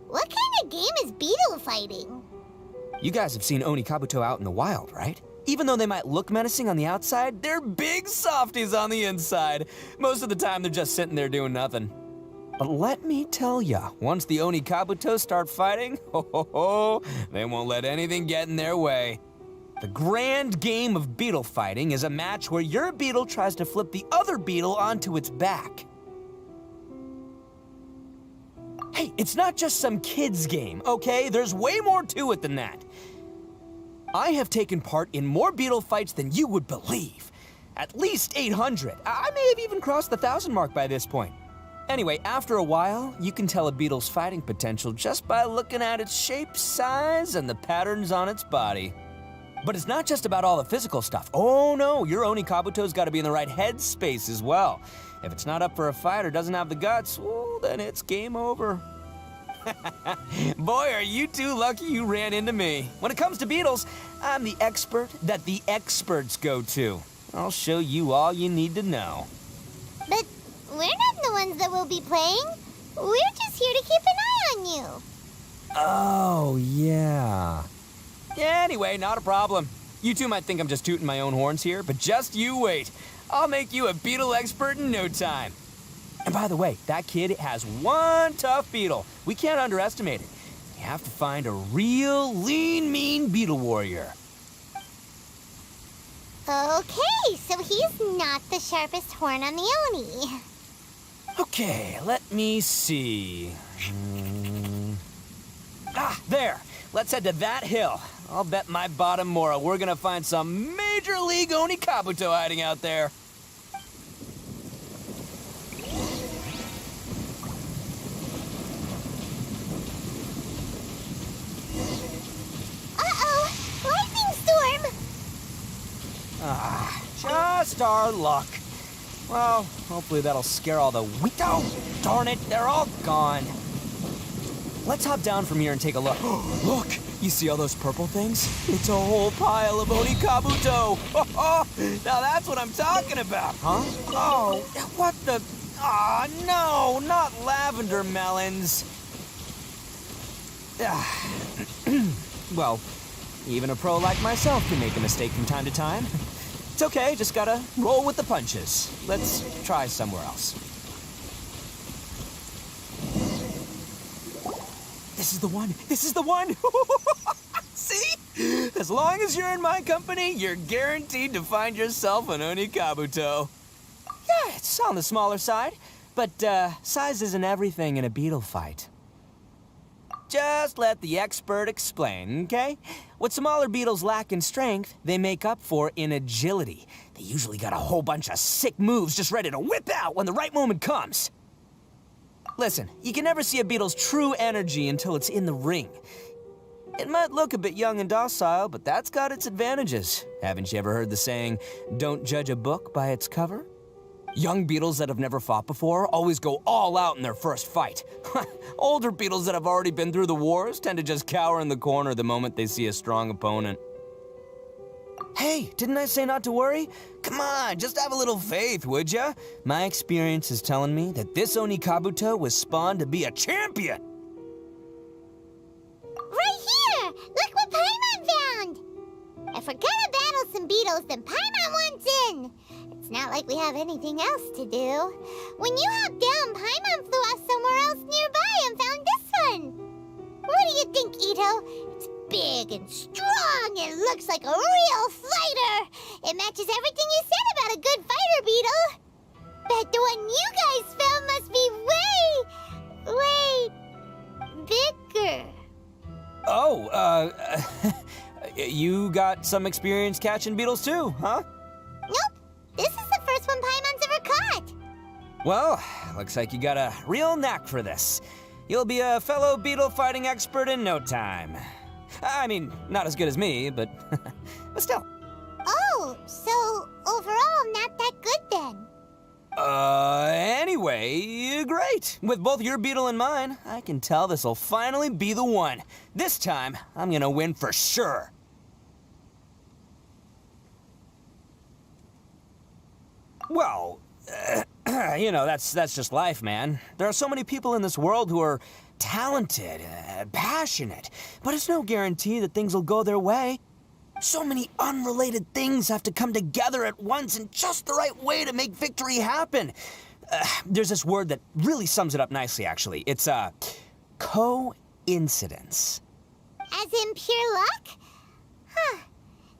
What kind of game is beetle fighting? You guys have seen Oni Kabuto out in the wild, right? Even though they might look menacing on the outside, they're big softies on the inside. Most of the time, they're just sitting there doing nothing. But let me tell ya, once the Oni Kabuto start fighting, they won't let anything get in their way. The grand game of beetle fighting is a match where your beetle tries to flip the other beetle onto its back. Hey, it's not just some kid's game, okay? There's way more to it than that. I have taken part in more beetle fights than you would believe. At least 800. I may have even crossed the 1,000 mark by this point. Anyway, after a while, you can tell a beetle's fighting potential just by looking at its shape, size, and the patterns on its body. But it's not just about all the physical stuff. Oh no, your Oni Kabuto's gotta be in the right headspace as well. If it's not up for a fight or doesn't have the guts, well, then it's game over. Boy, are you two lucky you ran into me. When it comes to beetles, I'm the expert that the experts go to. I'll show you all you need to know. But we're not the ones that will be playing. We're just here to keep an eye on you. Oh, yeah. Anyway, not a problem. You two might think I'm just tooting my own horns here, but just you wait. I'll make you a beetle expert in no time. And by the way, that kid has one tough beetle. We can't underestimate it. You have to find a real lean, mean beetle warrior. Okay, so he's not the sharpest horn on the Oni. Okay, let me see. There. Let's head to that hill. I'll bet my bottom Mora we're gonna find some Major League Oni Kabuto hiding out there. Uh-oh! Lightning storm! Just our luck. Well, hopefully that'll scare all the oh, darn it, they're all gone. Let's hop down from here and take a look. Look, you see all those purple things? It's a whole pile of Oni Kabuto. Now that's what I'm talking about. Huh? Oh, what the? Ah, no, not lavender melons. Well, even a pro like myself can make a mistake from time to time. It's okay, just gotta roll with the punches. Let's try somewhere else. This is the one! This is the one! See? As long as you're in my company, you're guaranteed to find yourself an Oni Kabuto. Yeah, it's on the smaller side, but size isn't everything in a beetle fight. Just let the expert explain, okay? What smaller beetles lack in strength, they make up for in agility. They usually got a whole bunch of sick moves just ready to whip out when the right moment comes. Listen, you can never see a beetle's true energy until it's in the ring. It might look a bit young and docile, but that's got its advantages. Haven't you ever heard the saying, don't judge a book by its cover? Young beetles that have never fought before always go all out in their first fight. Older beetles that have already been through the wars tend to just cower in the corner the moment they see a strong opponent. Hey, didn't I say not to worry? Come on, just have a little faith, would ya? My experience is telling me that this Oni Kabuto was spawned to be a champion! Right here! Look what Paimon found! If we're gonna battle some beetles, then Paimon wants in! It's not like we have anything else to do. When you hopped down, Paimon flew off somewhere else nearby and found this one! What do you think, Ito? It's big and strong and looks like a real fighter! It matches everything you said about a good fighter, Beetle! Bet the one you guys found must be way bigger. Oh, you got some experience catching beetles too, huh? Nope. This is the first one Paimon's ever caught. Well, looks like you got a real knack for this. You'll be a fellow beetle fighting expert in no time. I mean, not as good as me, but still. Oh, so overall not that good then. Anyway, great. With both your beetle and mine, I can tell this'll finally be the one. This time, I'm gonna win for sure. Well, you know, that's just life, man. There are so many people in this world who are talented, passionate, but it's no guarantee that things will go their way. So many unrelated things have to come together at once in just the right way to make victory happen. There's this word that really sums it up nicely, actually. It's, coincidence. As in pure luck? Huh.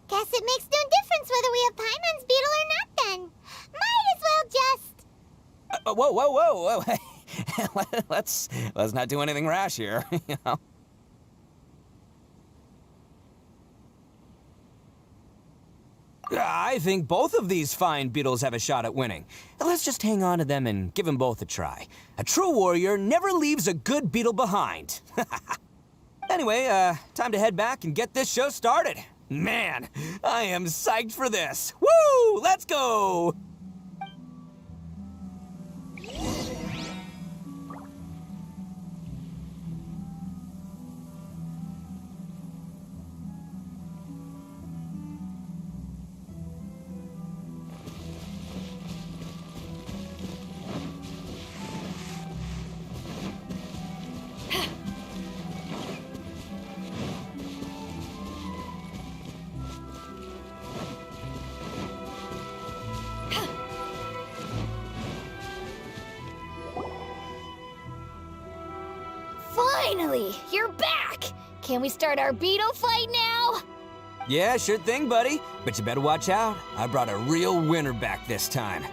Guess it makes no difference whether we have Paimon's beetle or not then. Might as well just... Whoa. let's not do anything rash here, you know? I think both of these fine beetles have a shot at winning. Let's just hang on to them and give them both a try. A true warrior never leaves a good beetle behind. Anyway, time to head back and get this show started. Man, I am psyched for this. Woo! Let's go! Finally, you're back! Can we start our beetle fight now? Yeah, sure thing, buddy. But you better watch out. I brought a real winner back this time.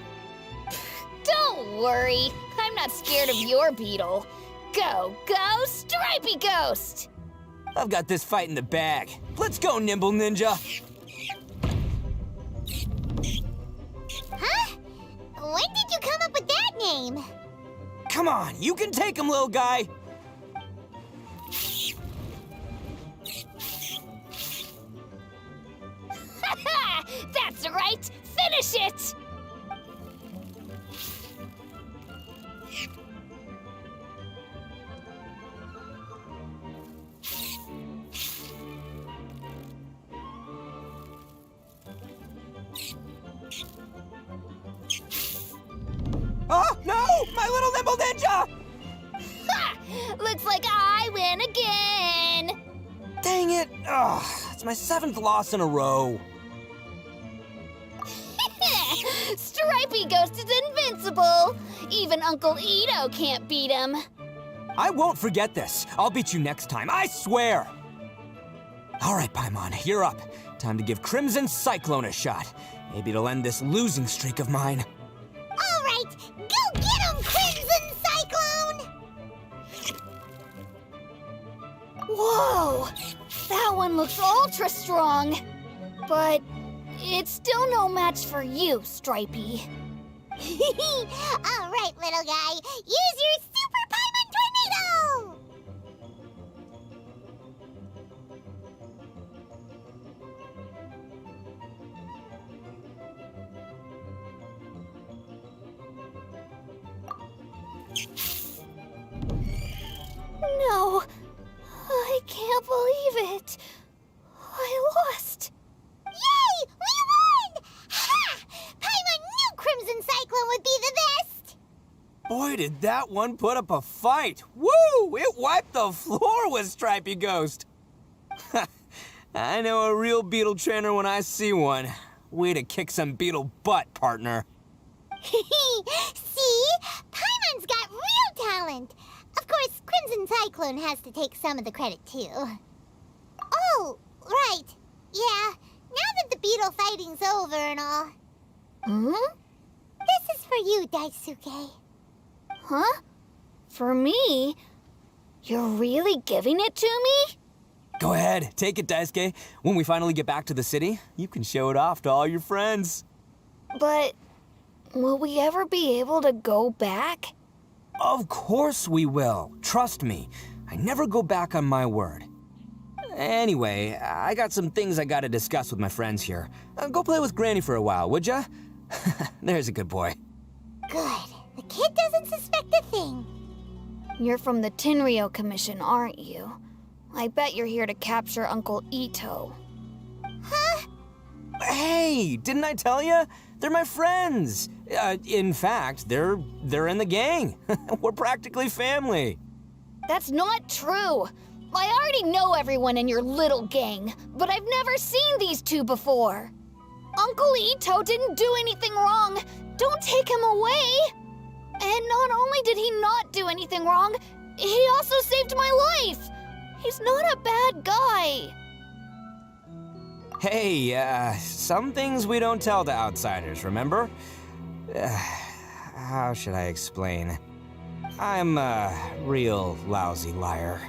Don't worry, I'm not scared of your beetle. Go, Stripey Ghost! I've got this fight in the bag. Let's go, Nimble Ninja! Huh? When did you come up with that name? Come on, you can take him, little guy! That's right! Finish it! Oh, no! My little Nimble Ninja! Ha! Looks like I win again! Dang it! Ugh, it's my 7th loss in a row. Stripey Ghost is invincible! Even Uncle Ito can't beat him. I won't forget this. I'll beat you next time, I swear! All right, Paimon, you're up. Time to give Crimson Cyclone a shot. Maybe it'll end this losing streak of mine. All right, go get him, Crimson Cyclone! Whoa! That one looks ultra strong. But it's still no match for you, Stripey. All right, little guy. Use your Super Paimon Tornado! No, I can't believe it. I lost. Yay! We won! Ha! Paimon knew Crimson Cyclone would be the best! Boy, did that one put up a fight. Woo! It wiped the floor with Stripey Ghost. I know a real beetle trainer when I see one. Way to kick some beetle butt, partner. See? Paimon's got real talent. Of course, Crimson Cyclone has to take some of the credit, too. Oh, right. Yeah, now that the beetle fighting's over and all. This is for you, Daisuke. Huh? For me? You're really giving it to me? Go ahead, take it, Daisuke. When we finally get back to the city, you can show it off to all your friends. But will we ever be able to go back? Of course we will. Trust me. I never go back on my word. Anyway, I got some things I gotta discuss with my friends here. Go play with Granny for a while, would ya? There's a good boy. Good. The kid doesn't suspect a thing. You're from the Tenryou Commission, aren't you? I bet you're here to capture Uncle Ito. Huh? Hey, didn't I tell ya? They're my friends. In fact, they're in the gang. We're practically family. That's not true. I already know everyone in your little gang, but I've never seen these two before. Uncle Ito didn't do anything wrong. Don't take him away. And not only did he not do anything wrong, he also saved my life. He's not a bad guy. Hey, some things we don't tell to outsiders, remember? How should I explain? I'm a real lousy liar.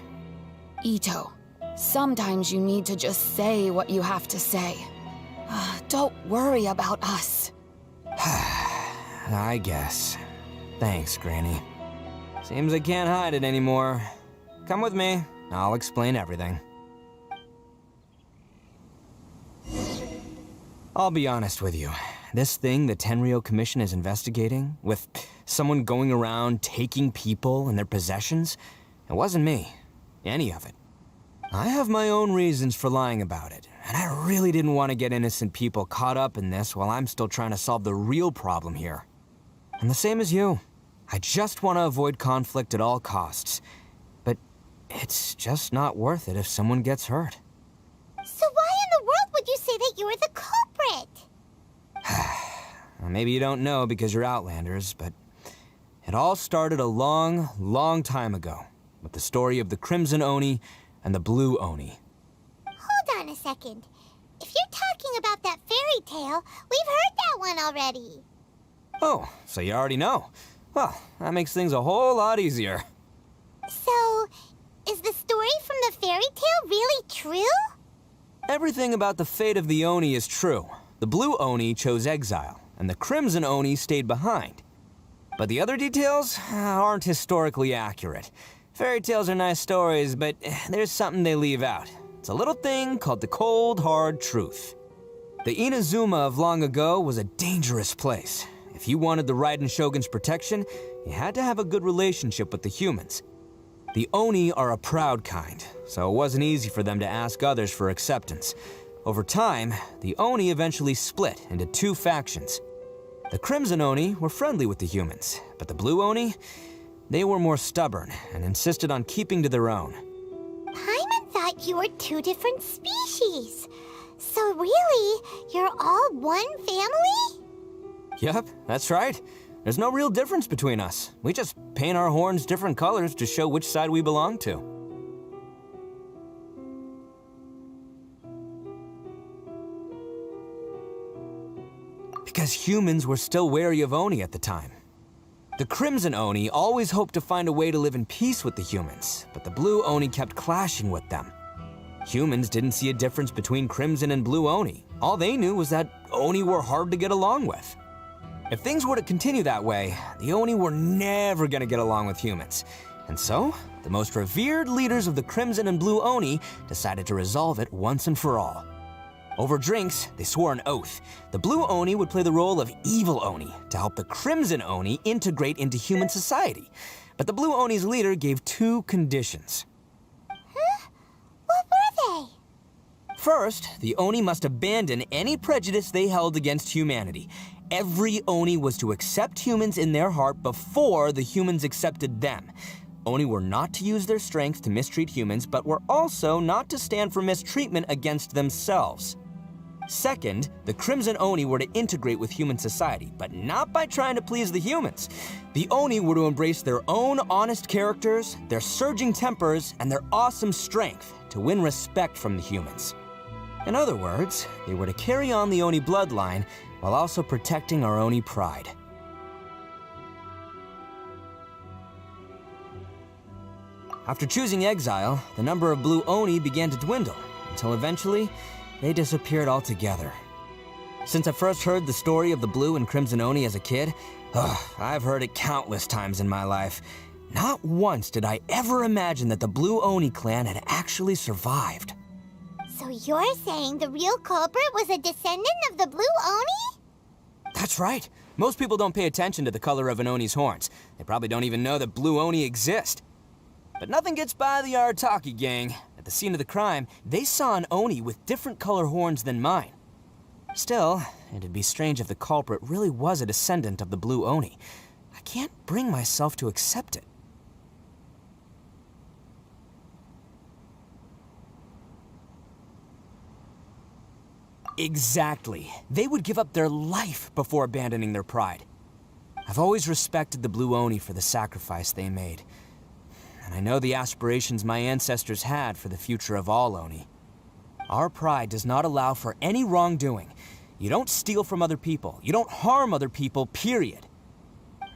Ito, sometimes you need to just say what you have to say. Don't worry about us. I guess. Thanks, Granny. Seems I can't hide it anymore. Come with me. I'll explain everything. I'll be honest with you. This thing the Tenryou Commission is investigating, with someone going around taking people and their possessions, it wasn't me. Any of it. I have my own reasons for lying about it, and I really didn't want to get innocent people caught up in this while I'm still trying to solve the real problem here. I'm the same as you. I just want to avoid conflict at all costs. But it's just not worth it if someone gets hurt. So why in the world would you say that you were the culprit? Well, maybe you don't know because you're Outlanders, but it all started a long, long time ago with the story of the Crimson Oni and the Blue Oni. Hold on a second. If you're talking about that fairy tale, we've heard that one already. Oh, so you already know. Well, that makes things a whole lot easier. So, is the story from the fairy tale really true? Everything about the fate of the Oni is true. The Blue Oni chose exile, and the Crimson Oni stayed behind. But the other details aren't historically accurate. Fairy tales are nice stories, but there's something they leave out. It's a little thing called the cold, hard truth. The Inazuma of long ago was a dangerous place. If you wanted the Raiden Shogun's protection, you had to have a good relationship with the humans. The Oni are a proud kind, so it wasn't easy for them to ask others for acceptance. Over time, the Oni eventually split into two factions. The Crimson Oni were friendly with the humans, but the Blue Oni, they were more stubborn and insisted on keeping to their own. Paimon thought you were two different species. So really, you're all one family? Yep, that's right. There's no real difference between us. We just paint our horns different colors to show which side we belong to. Because humans were still wary of Oni at the time. The Crimson Oni always hoped to find a way to live in peace with the humans, but the Blue Oni kept clashing with them. Humans didn't see a difference between Crimson and Blue Oni. All they knew was that Oni were hard to get along with. If things were to continue that way, the Oni were never gonna get along with humans. And so, the most revered leaders of the Crimson and Blue Oni decided to resolve it once and for all. Over drinks, they swore an oath. The Blue Oni would play the role of evil Oni to help the Crimson Oni integrate into human society. But the Blue Oni's leader gave 2 conditions. Huh? What were they? First, the Oni must abandon any prejudice they held against humanity. Every Oni was to accept humans in their heart before the humans accepted them. Oni were not to use their strength to mistreat humans, but were also not to stand for mistreatment against themselves. Second, the Crimson Oni were to integrate with human society, but not by trying to please the humans. The Oni were to embrace their own honest characters, their surging tempers, and their awesome strength to win respect from the humans. In other words, they were to carry on the Oni bloodline while also protecting our Oni pride. After choosing exile, the number of Blue Oni began to dwindle, until eventually, they disappeared altogether. Since I first heard the story of the Blue and Crimson Oni as a kid, I've heard it countless times in my life. Not once did I ever imagine that the Blue Oni clan had actually survived. So you're saying the real culprit was a descendant of the Blue Oni? That's right. Most people don't pay attention to the color of an Oni's horns. They probably don't even know that Blue Oni exist. But nothing gets by the Arataki gang. At the scene of the crime, they saw an Oni with different color horns than mine. Still, it'd be strange if the culprit really was a descendant of the Blue Oni. I can't bring myself to accept it. Exactly. They would give up their life before abandoning their pride. I've always respected the Blue Oni for the sacrifice they made. And I know the aspirations my ancestors had for the future of all Oni. Our pride does not allow for any wrongdoing. You don't steal from other people. You don't harm other people, period.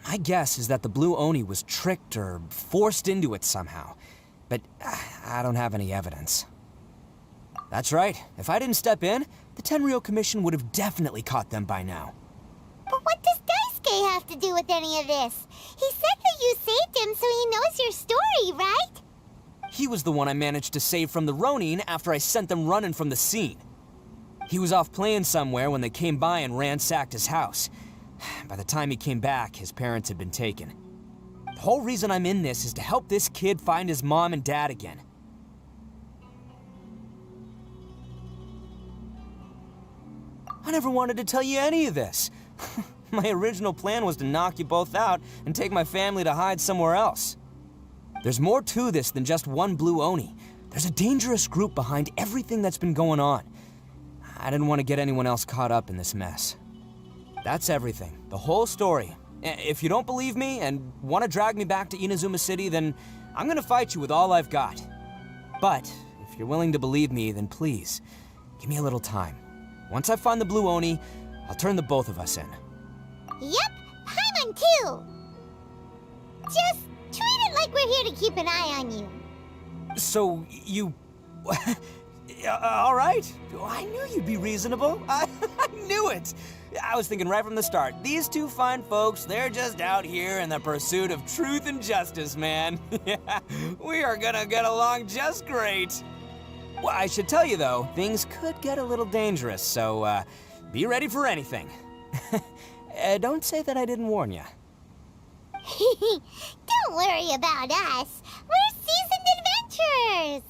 My guess is that the Blue Oni was tricked or forced into it somehow. But I don't have any evidence. That's right. If I didn't step in, the Tenryou Commission would have definitely caught them by now. But what does Daisuke have to do with any of this? He said that you saved him so he knows your story, right? He was the one I managed to save from the Ronin after I sent them running from the scene. He was off playing somewhere when they came by and ransacked his house. By the time he came back, his parents had been taken. The whole reason I'm in this is to help this kid find his mom and dad again. I never wanted to tell you any of this. My original plan was to knock you both out and take my family to hide somewhere else. There's more to this than just one Blue Oni. There's a dangerous group behind everything that's been going on. I didn't want to get anyone else caught up in this mess. That's everything, the whole story. If you don't believe me and want to drag me back to Inazuma City, then I'm gonna fight you with all I've got. But if you're willing to believe me, then please, give me a little time. Once I find the Blue Oni, I'll turn the both of us in. Yep, Paimon too! Just treat it like we're here to keep an eye on you. So, you... all right. I knew you'd be reasonable. I knew it. I was thinking right from the start, these two fine folks, they're just out here in the pursuit of truth and justice, man. Yeah, we are gonna get along just great. Well, I should tell you, though, things could get a little dangerous, so be ready for anything. Don't say that I didn't warn you. Don't worry about us. We're seasoned adventurers.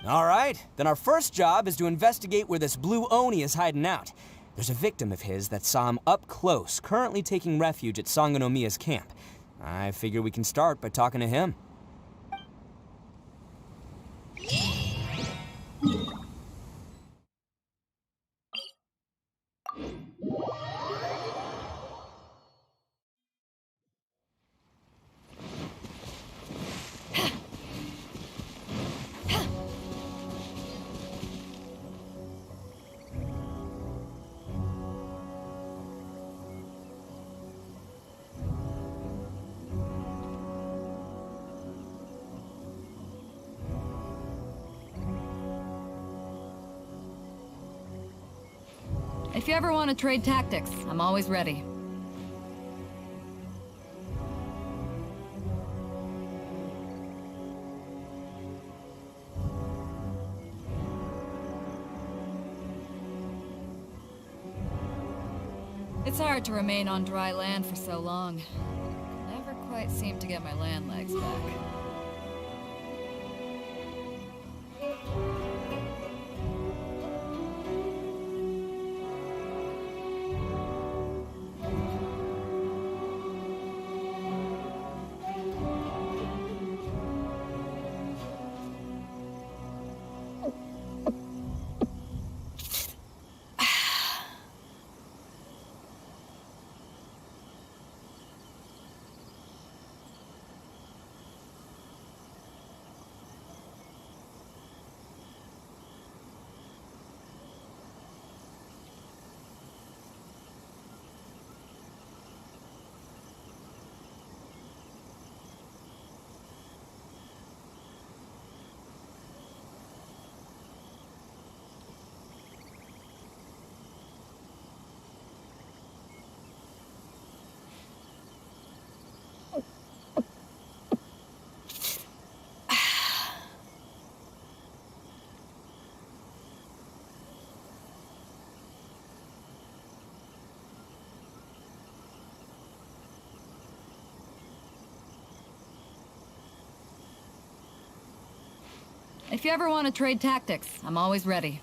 All right, then our first job is to investigate where this Blue Oni is hiding out. There's a victim of his that saw him up close, currently taking refuge at Sangonomiya's camp. I figure we can start by talking to him. If you ever want to trade tactics, I'm always ready. It's hard to remain on dry land for so long. Never quite seem to get my land legs back. If you ever want to trade tactics, I'm always ready.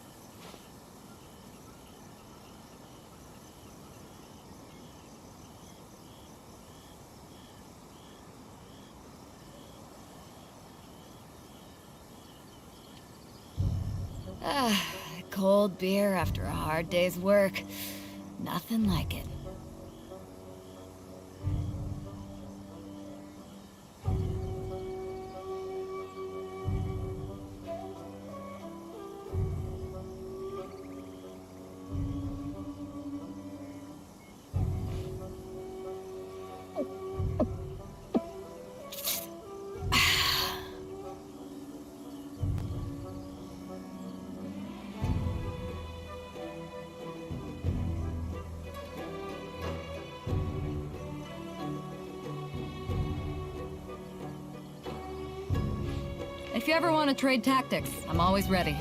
Cold beer after a hard day's work. Nothing like it. If you ever want to trade tactics, I'm always ready.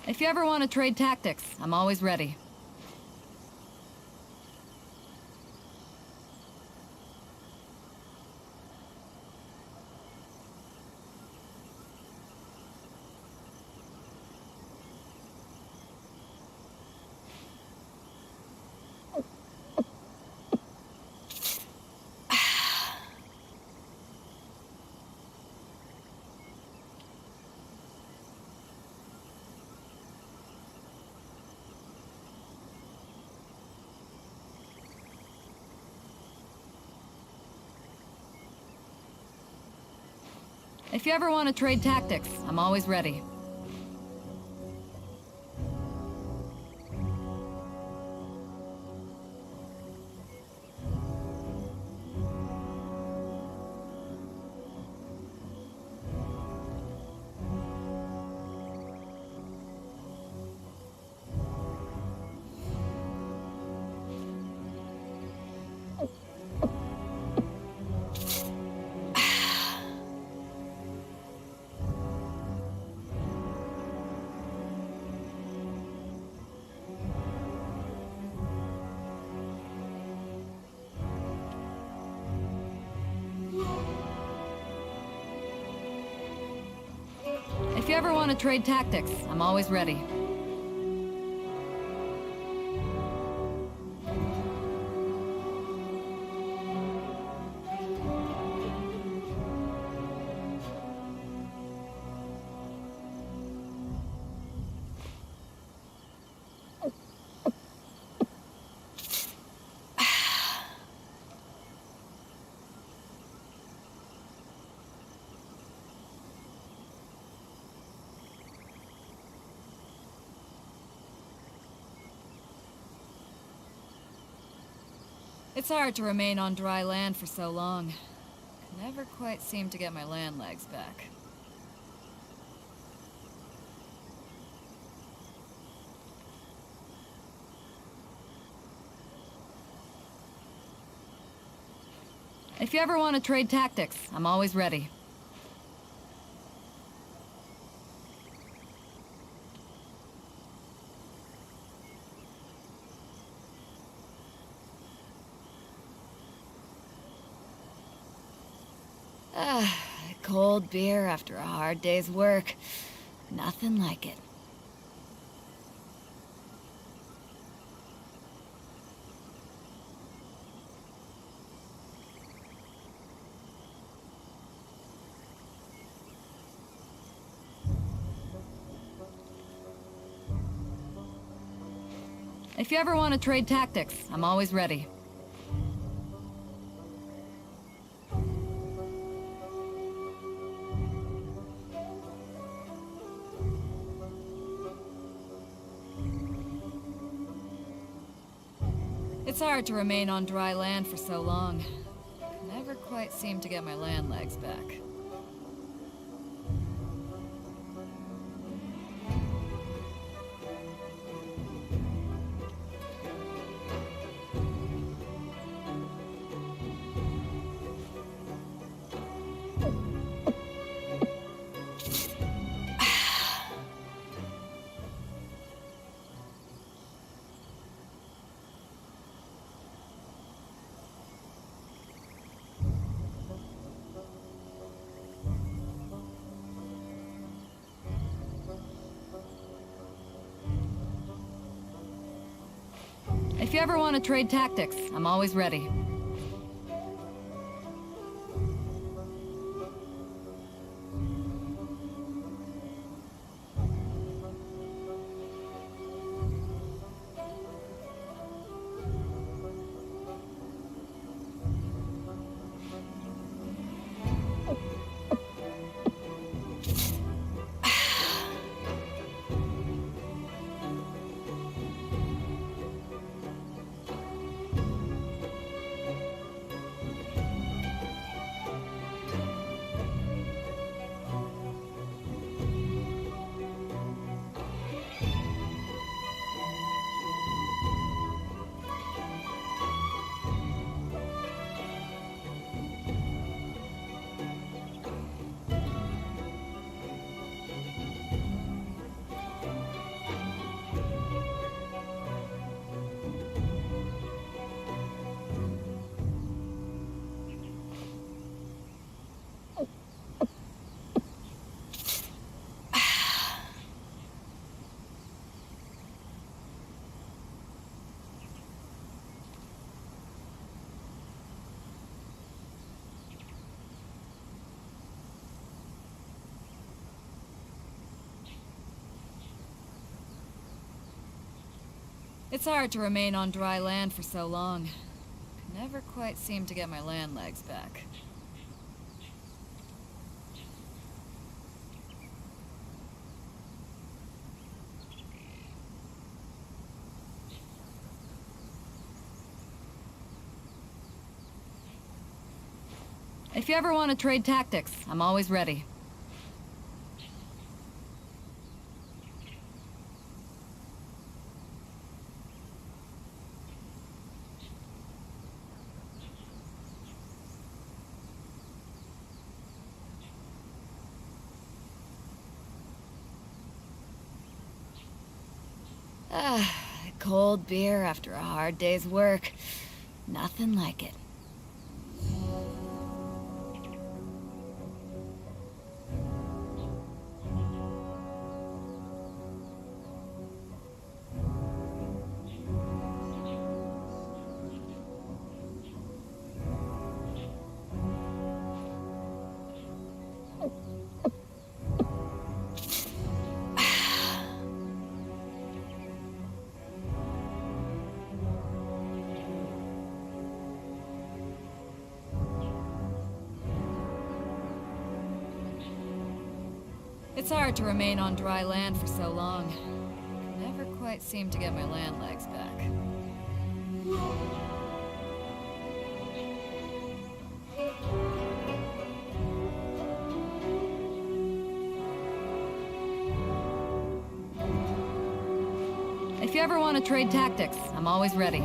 If you ever want to trade tactics, I'm always ready. If you ever want to trade tactics, I'm always ready. If you ever want to trade tactics, I'm always ready. It's hard to remain on dry land for so long. Never quite seem to get my land legs back. If you ever want to trade tactics, I'm always ready. Cold beer after a hard day's work. Nothing like it. If you ever want to trade tactics, I'm always ready. It's hard to remain on dry land for so long. Never quite seem to get my land legs back. If you ever want to trade tactics, I'm always ready. It's hard to remain on dry land for so long. Never quite seem to get my land legs back. If you ever want to trade tactics, I'm always ready. Cold beer after a hard day's work. Nothing like it. It's hard to remain on dry land for so long. Never quite seem to get my land legs back. If you ever want to trade tactics, I'm always ready.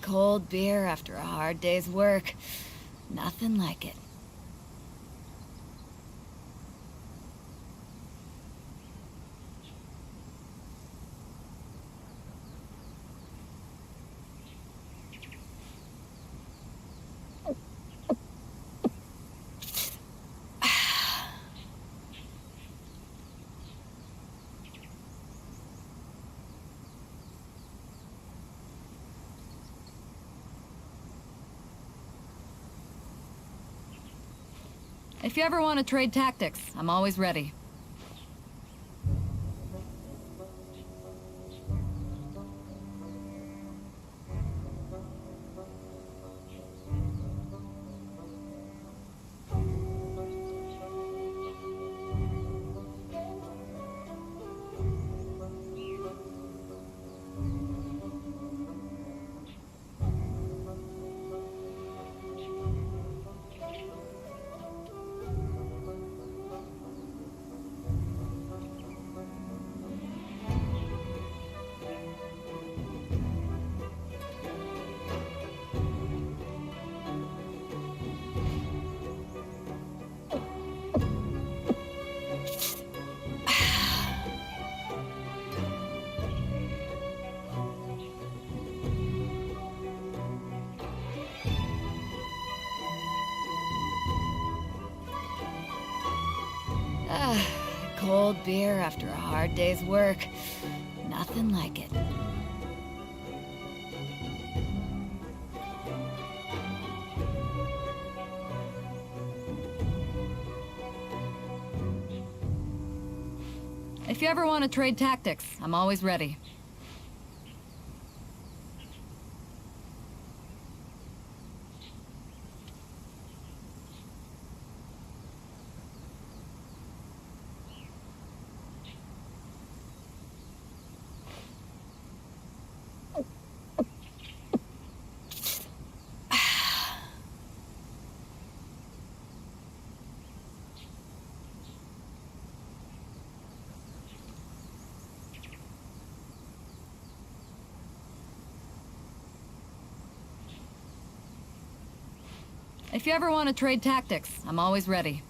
Cold beer after a hard day's work. Nothing like it. If you ever want to trade tactics, I'm always ready. Cold beer after a hard day's work. Nothing like it. If you ever want to trade tactics, I'm always ready. If you ever want to trade tactics, I'm always ready.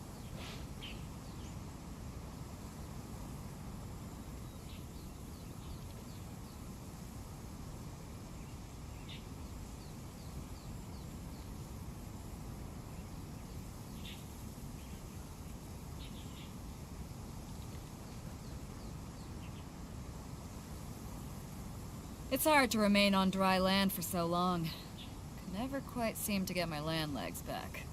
It's hard to remain on dry land for so long. Never quite seem to get my land legs back.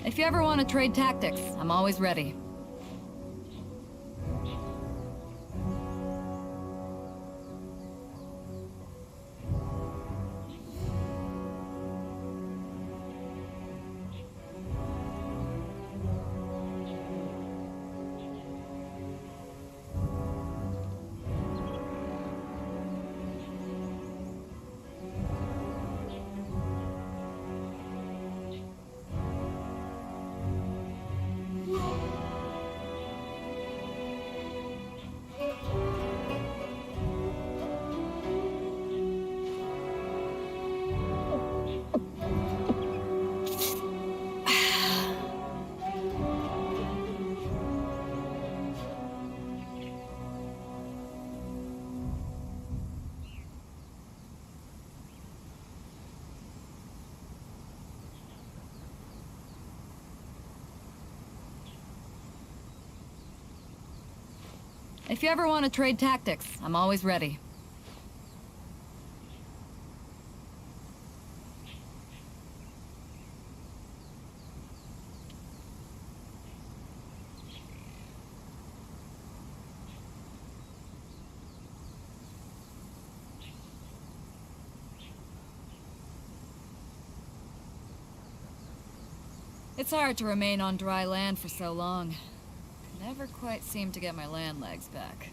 If you ever want to trade tactics, I'm always ready. If you ever want to trade tactics, I'm always ready. It's hard to remain on dry land for so long. Never quite seem to get my land legs back.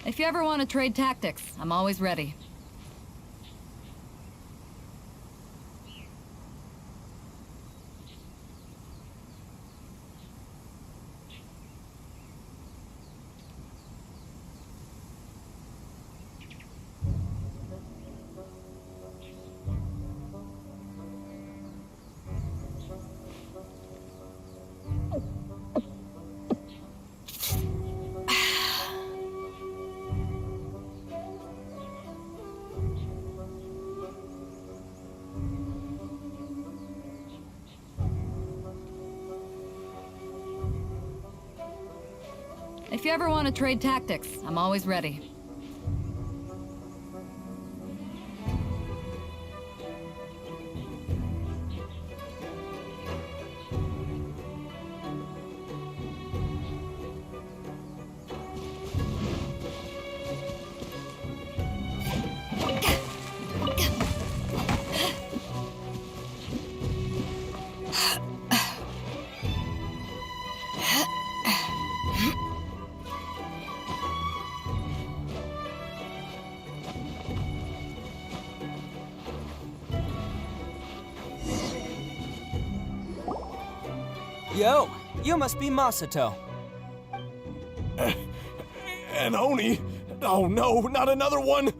If you ever want to trade tactics, I'm always ready. If you ever want to trade tactics, I'm always ready. Yo, you must be Masato. An Oni? Oh no, not another one!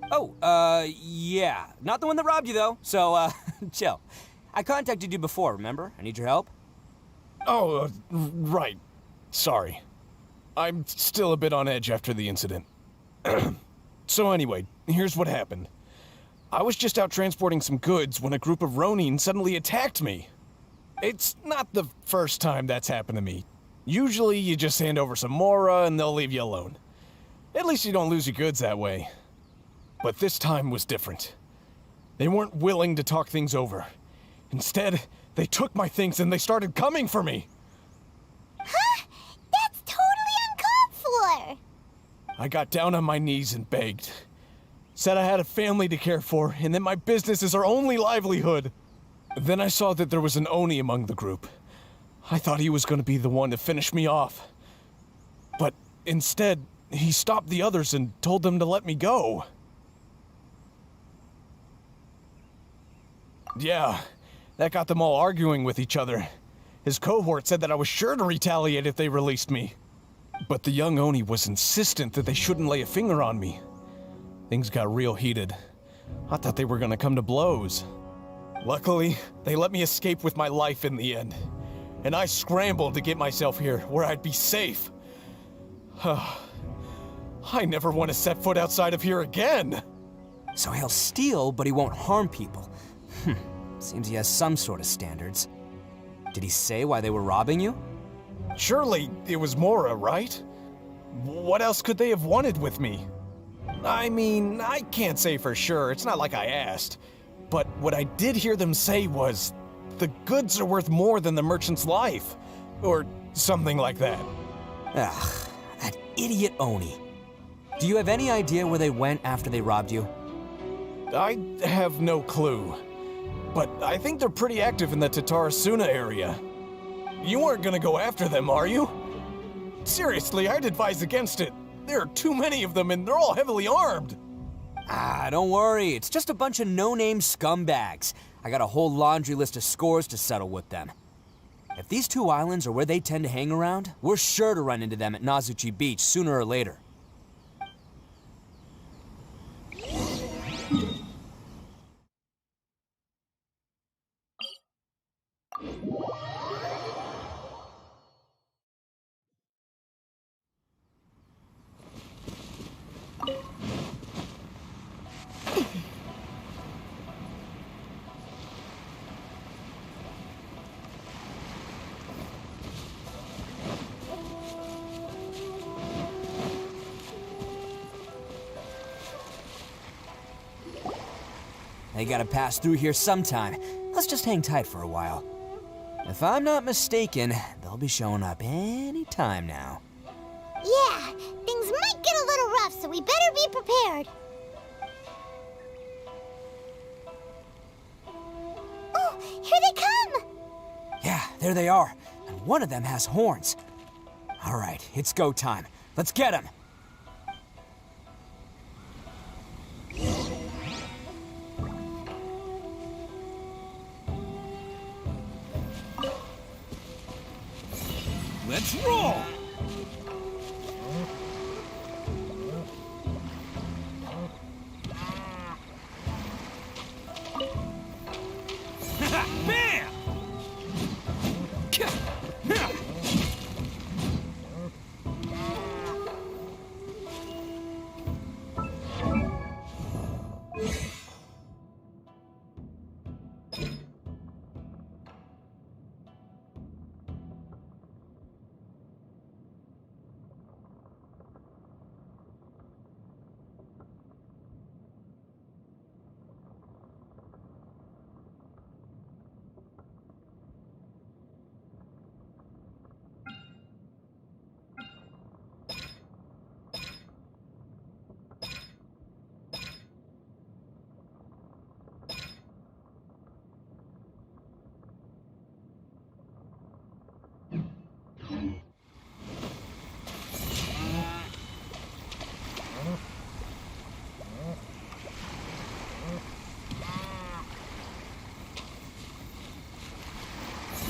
Oh, yeah. Not the one that robbed you, though, so, chill. I contacted you before, remember? I need your help. Oh, right. Sorry. I'm still a bit on edge after the incident. So anyway, here's what happened. I was just out transporting some goods when a group of Ronin suddenly attacked me. It's not the first time that's happened to me. Usually you just hand over some Mora and they'll leave you alone. At least you don't lose your goods that way. But this time was different. They weren't willing to talk things over. Instead, they took my things and they started coming for me. Huh? That's totally uncalled for! I got down on my knees and begged. Said I had a family to care for and that my business is our only livelihood. Then I saw that there was an Oni among the group. I thought he was going to be the one to finish me off. But instead, he stopped the others and told them to let me go. Yeah, that got them all arguing with each other. His cohort said that I was sure to retaliate if they released me. But the young Oni was insistent that they shouldn't lay a finger on me. Things got real heated. I thought they were going to come to blows. Luckily, they let me escape with my life in the end. And I scrambled to get myself here, where I'd be safe. I never want to set foot outside of here again! So he'll steal, but he won't harm people. Seems he has some sort of standards. Did he say why they were robbing you? Surely it was Mora, right? What else could they have wanted with me? I mean, I can't say for sure, it's not like I asked. But what I did hear them say was, the goods are worth more than the merchant's life. Or something like that. Ugh, that idiot Oni. Do you have any idea where they went after they robbed you? I have no clue. But I think they're pretty active in the Tatarasuna area. You aren't gonna go after them, are you? Seriously, I'd advise against it. There are too many of them and they're all heavily armed. Ah, don't worry. It's just a bunch of no-name scumbags. I got a whole laundry list of scores to settle with them. If these two islands are where they tend to hang around, we're sure to run into them at Nazuchi Beach sooner or later. They gotta pass through here sometime. Let's just hang tight for a while. If I'm not mistaken, they'll be showing up any time now. Yeah, things might get a little rough, so we better be prepared. Oh, here they come! Yeah, there they are. And one of them has horns. All right, it's go time. Let's get him. Let's roll! Bam!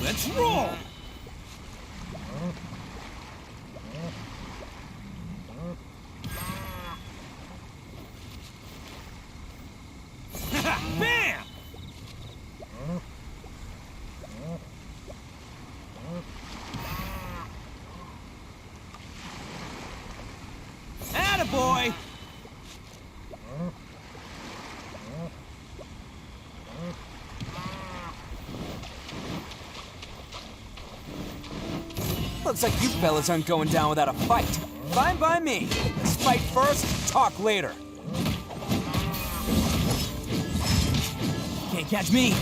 Let's roll! Bam! Attaboy! Looks like you fellas aren't going down without a fight. Fine by me. Let's fight first, talk later. Can't catch me.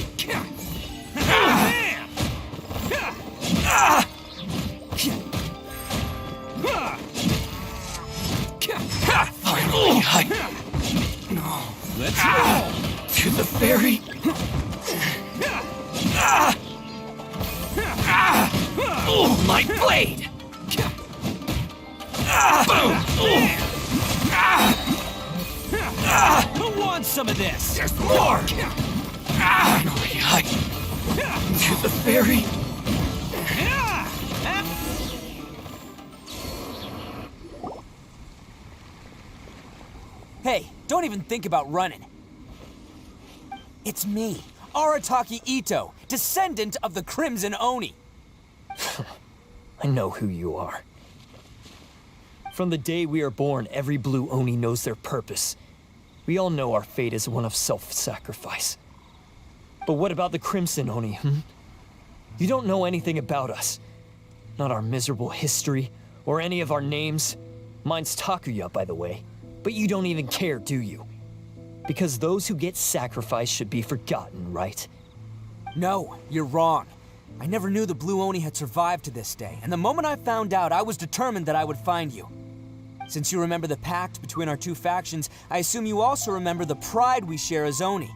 Finally, let's roll! To the ferry! Oh, my blade! Boom! Who wants some of this? There's more! Finally, to the ferry! Hey, don't even think about running. It's me, Arataki Ito, descendant of the Crimson Oni. I know who you are. From the day we are born, every blue Oni knows their purpose. We all know our fate is one of self-sacrifice. But what about the Crimson Oni, You don't know anything about us. Not our miserable history, or any of our names. Mine's Takuya, by the way. But you don't even care, do you? Because those who get sacrificed should be forgotten, right? No, you're wrong. I never knew the Blue Oni had survived to this day, and the moment I found out, I was determined that I would find you. Since you remember the pact between our two factions, I assume you also remember the pride we share as Oni.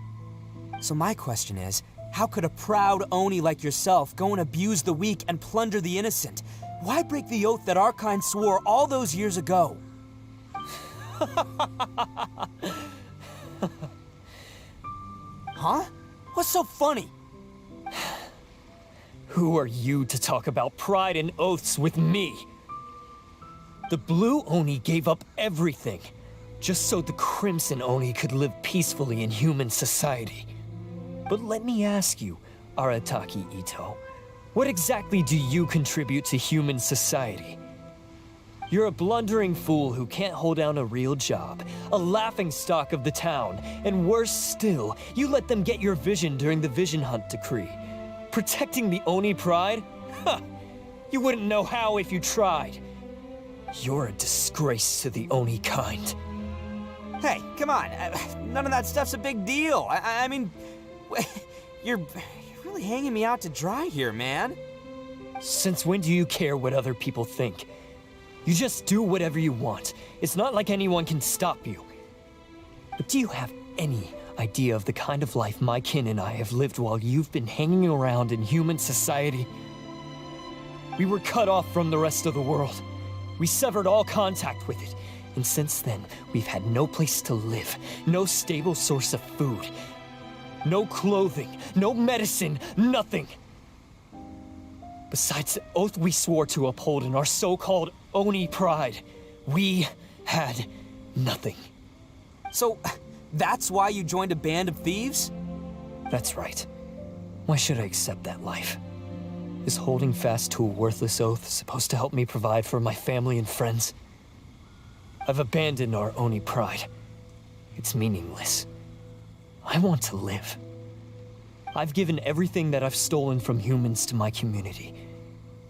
So my question is, how could a proud Oni like yourself go and abuse the weak and plunder the innocent? Why break the oath that our kind swore all those years ago? Huh? What's so funny? Who are you to talk about pride and oaths with me? The Blue Oni gave up everything, just so the Crimson Oni could live peacefully in human society. But let me ask you, Arataki Ito, what exactly do you contribute to human society? You're a blundering fool who can't hold down a real job, a laughingstock of the town, and worse still, you let them get your vision during the Vision Hunt decree. Protecting the Oni pride? Ha! You wouldn't know how if you tried. You're a disgrace to the Oni kind. Hey, come on. None of that stuff's a big deal. I mean, you're really hanging me out to dry here, man. Since when do you care what other people think? You just do whatever you want. It's not like anyone can stop you. But do you have any idea of the kind of life my kin and I have lived while you've been hanging around in human society? We were cut off from the rest of the world. We severed all contact with it. And since then, we've had no place to live, no stable source of food, no clothing, no medicine, nothing. Besides the oath we swore to uphold in our so-called Oni pride, we had nothing. So, that's why you joined a band of thieves? That's right. Why should I accept that life? Is holding fast to a worthless oath supposed to help me provide for my family and friends? I've abandoned our Oni pride. It's meaningless. I want to live. I've given everything that I've stolen from humans to my community.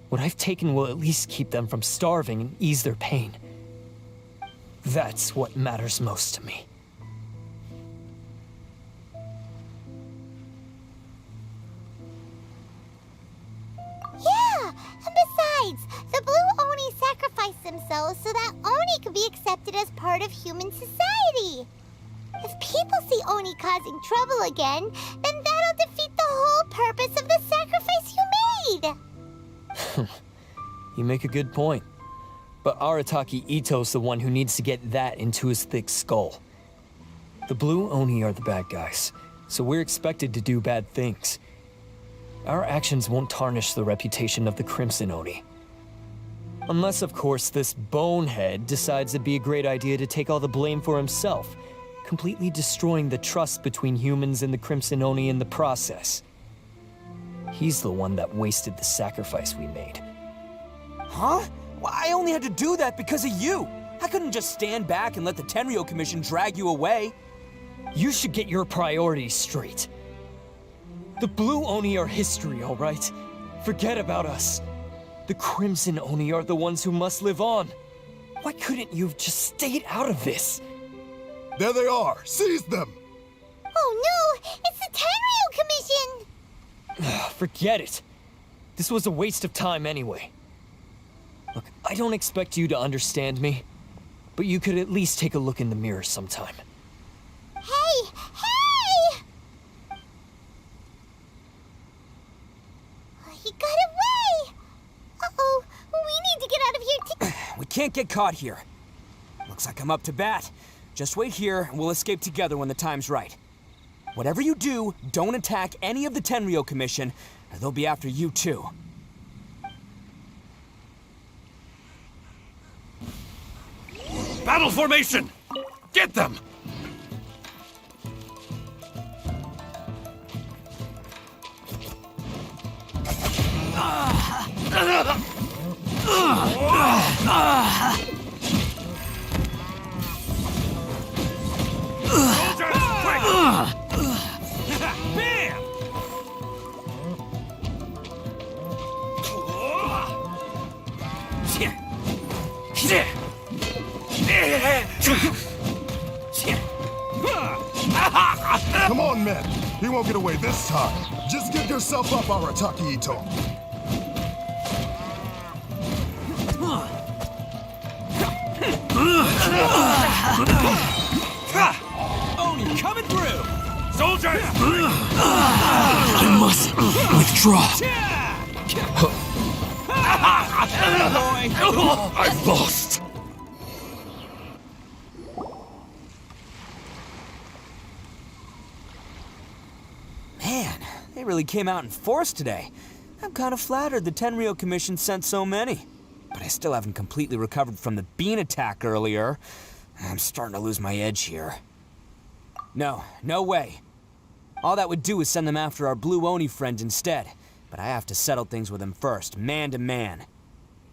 What I've taken will at least keep them from starving and ease their pain. That's what matters most to me. Yeah, and besides, the Blue Oni sacrificed themselves so that Oni could be accepted as part of human society. If people see Oni causing trouble again, then that'll defeat the whole purpose of the sacrifice you made. You make a good point. But Arataki Ito's the one who needs to get that into his thick skull. The Blue Oni are the bad guys, so we're expected to do bad things. Our actions won't tarnish the reputation of the Crimson Oni. Unless, of course, this bonehead decides it'd be a great idea to take all the blame for himself, completely destroying the trust between humans and the Crimson Oni in the process. He's the one that wasted the sacrifice we made. Huh? Well, I only had to do that because of you. I couldn't just stand back and let the Tenryou Commission drag you away. You should get your priorities straight. The Blue Oni are history, all right? Forget about us. The Crimson Oni are the ones who must live on. Why couldn't you have just stayed out of this? There they are! Seize them! Oh no! It's the Tenryou Commission! Forget it. This was a waste of time anyway. Look, I don't expect you to understand me, but you could at least take a look in the mirror sometime. Hey! Hey! He got away! Uh-oh, we need to get out of here We can't get caught here. Looks like I'm up to bat. Just wait here, and we'll escape together when the time's right. Whatever you do, don't attack any of the Tenryou Commission, or they'll be after you too. Battle formation! Get them! Soldiers, quick! Bam! Come on, men! He won't get away this time. Just give yourself up, Arataki Ito. Oni coming through! Soldiers! I must withdraw. I've lost! Man, they really came out in force today. I'm kind of flattered the Tenryou Commission sent so many. But I still haven't completely recovered from the bean attack earlier. I'm starting to lose my edge here. No way. All that would do is send them after our Blue Oni friend instead. But I have to settle things with him first, man to man.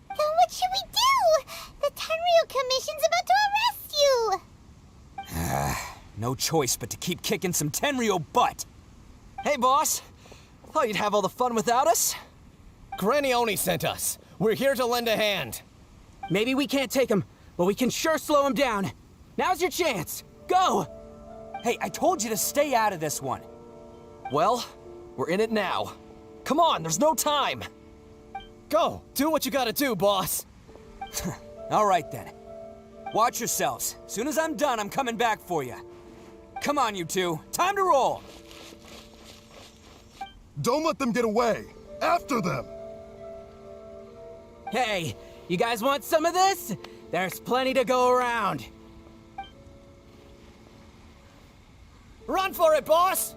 Then what should we do? The Tenryou Commission's about to arrest you! No choice but to keep kicking some Tenryou butt. Hey, boss. Thought you'd have all the fun without us? Granny Oni sent us. We're here to lend a hand. Maybe we can't take him, but we can sure slow him down. Now's your chance. Go! Hey, I told you to stay out of this one. Well, we're in it now. Come on, there's no time! Go! Do what you gotta do, boss! All right then. Watch yourselves. Soon as I'm done, I'm coming back for you. Come on, you two. Time to roll! Don't let them get away! After them! Hey, you guys want some of this? There's plenty to go around. Run for it, boss!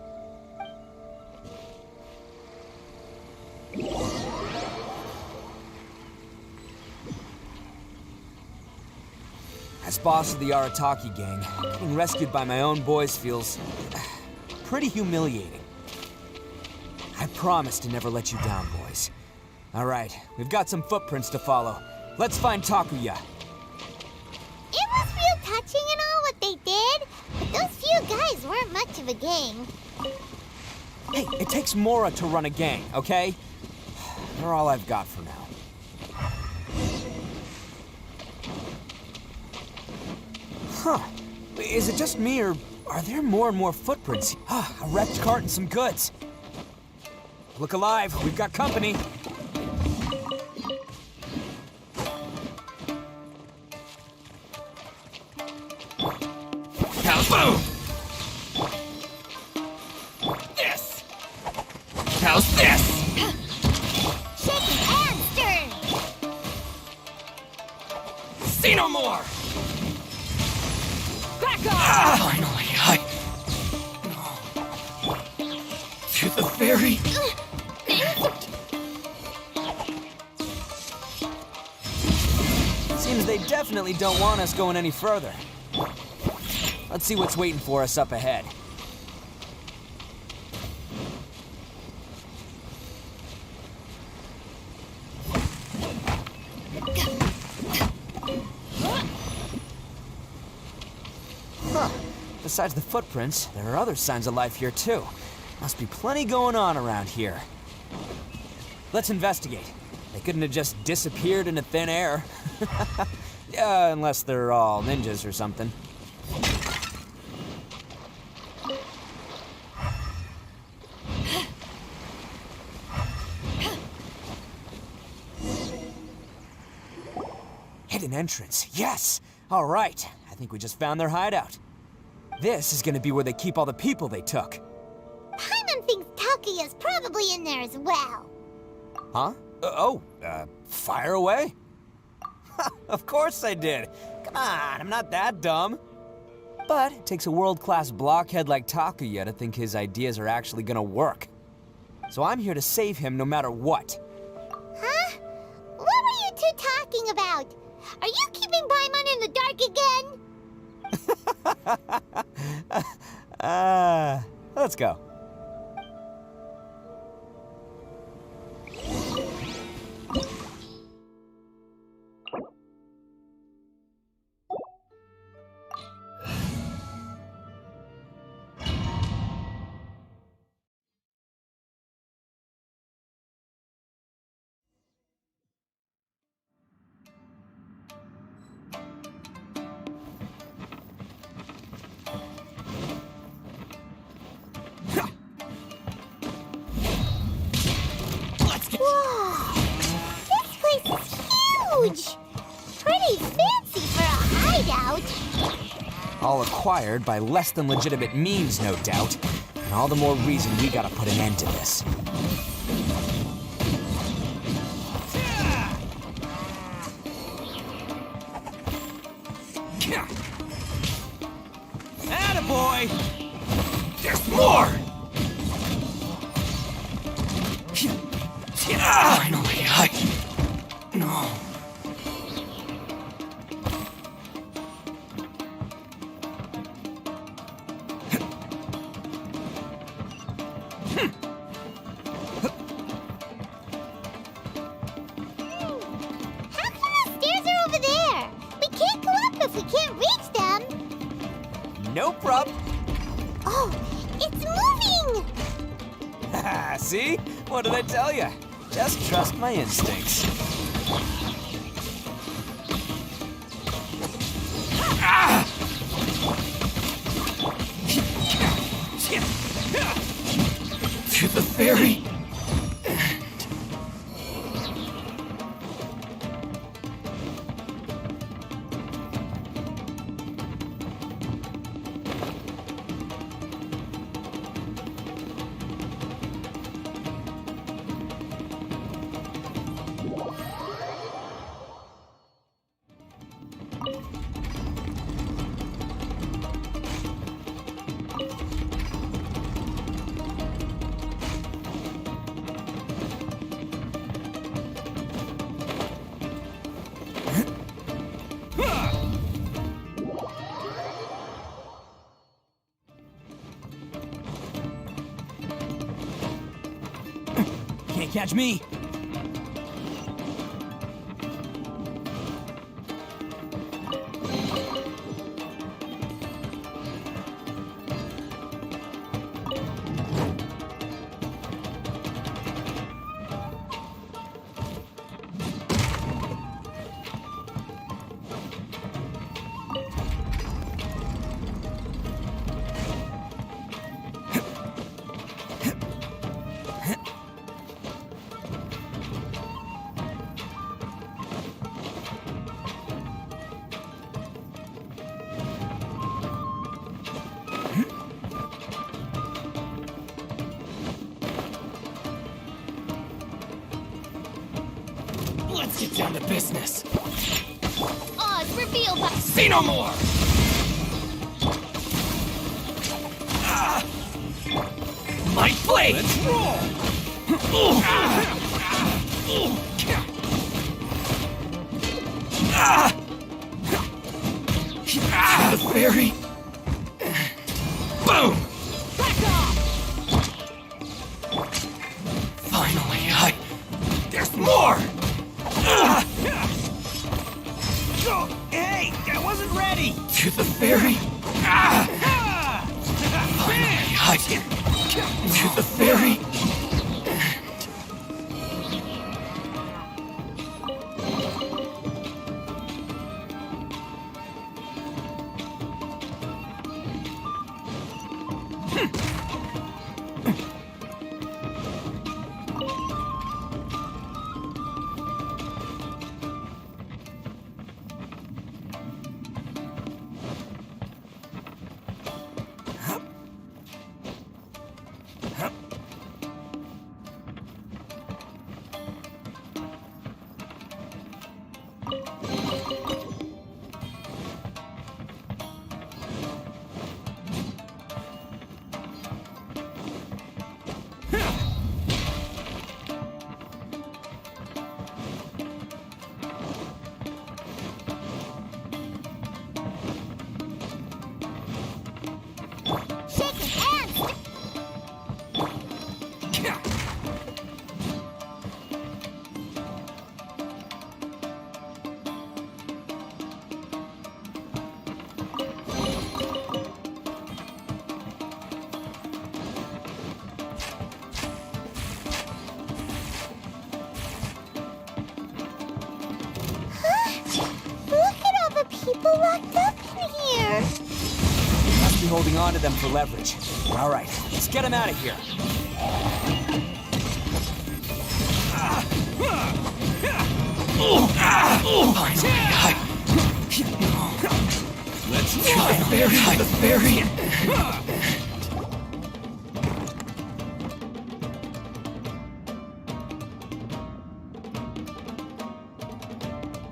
As boss of the Arataki gang, getting rescued by my own boys feels pretty humiliating. I promise to never let you down, boys. All right, we've got some footprints to follow. Let's find Takuya. It was real touching and all what they did, but those few guys weren't much of a gang. Hey, it takes Mora to run a gang, okay? They're all I've got for now. Huh. Is it just me, or are there more and more footprints? A wrecked cart and some goods. Look alive, we've got company. Boom! This! How's this? Shaking and stirring! See no more! Back off! Finally, to the ferry. Seems they definitely don't want us going any further. Let's see what's waiting for us up ahead. Huh. Besides the footprints, there are other signs of life here too. Must be plenty going on around here. Let's investigate. They couldn't have just disappeared into thin air. Yeah, unless they're all ninjas or something. Hidden entrance, yes! All right, I think we just found their hideout. This is gonna be where they keep all the people they took. Paimon thinks Takuya's probably in there as well. Huh? Fire away? Of course I did. Come on, I'm not that dumb. But it takes a world-class blockhead like Takuya to think his ideas are actually gonna work. So I'm here to save him no matter what. Huh? What were you two talking about? Are you keeping Paimon in the dark again? Let's go. Whoa! This place is huge! Pretty fancy for a hideout. All acquired by less than legitimate means, no doubt. And all the more reason we gotta put an end to this. Attaboy! There's more! Finally, No. How come the stairs are over there? We can't go up if we can't reach them. No prob. Oh, it's moving! See? What did I tell you? Just trust my instincts. To the ferry. Can't catch me. Let's get down to business. Oz revealed by... Say no more! My blade! Let's roll! The ferry. Boom! Back off! Finally, there's more! Hey, I wasn't ready. To the ferry. Finally, To the ferry. People locked up in here. Must be holding on to them for leverage. All right, let's get them out of here. Let's try the ferry.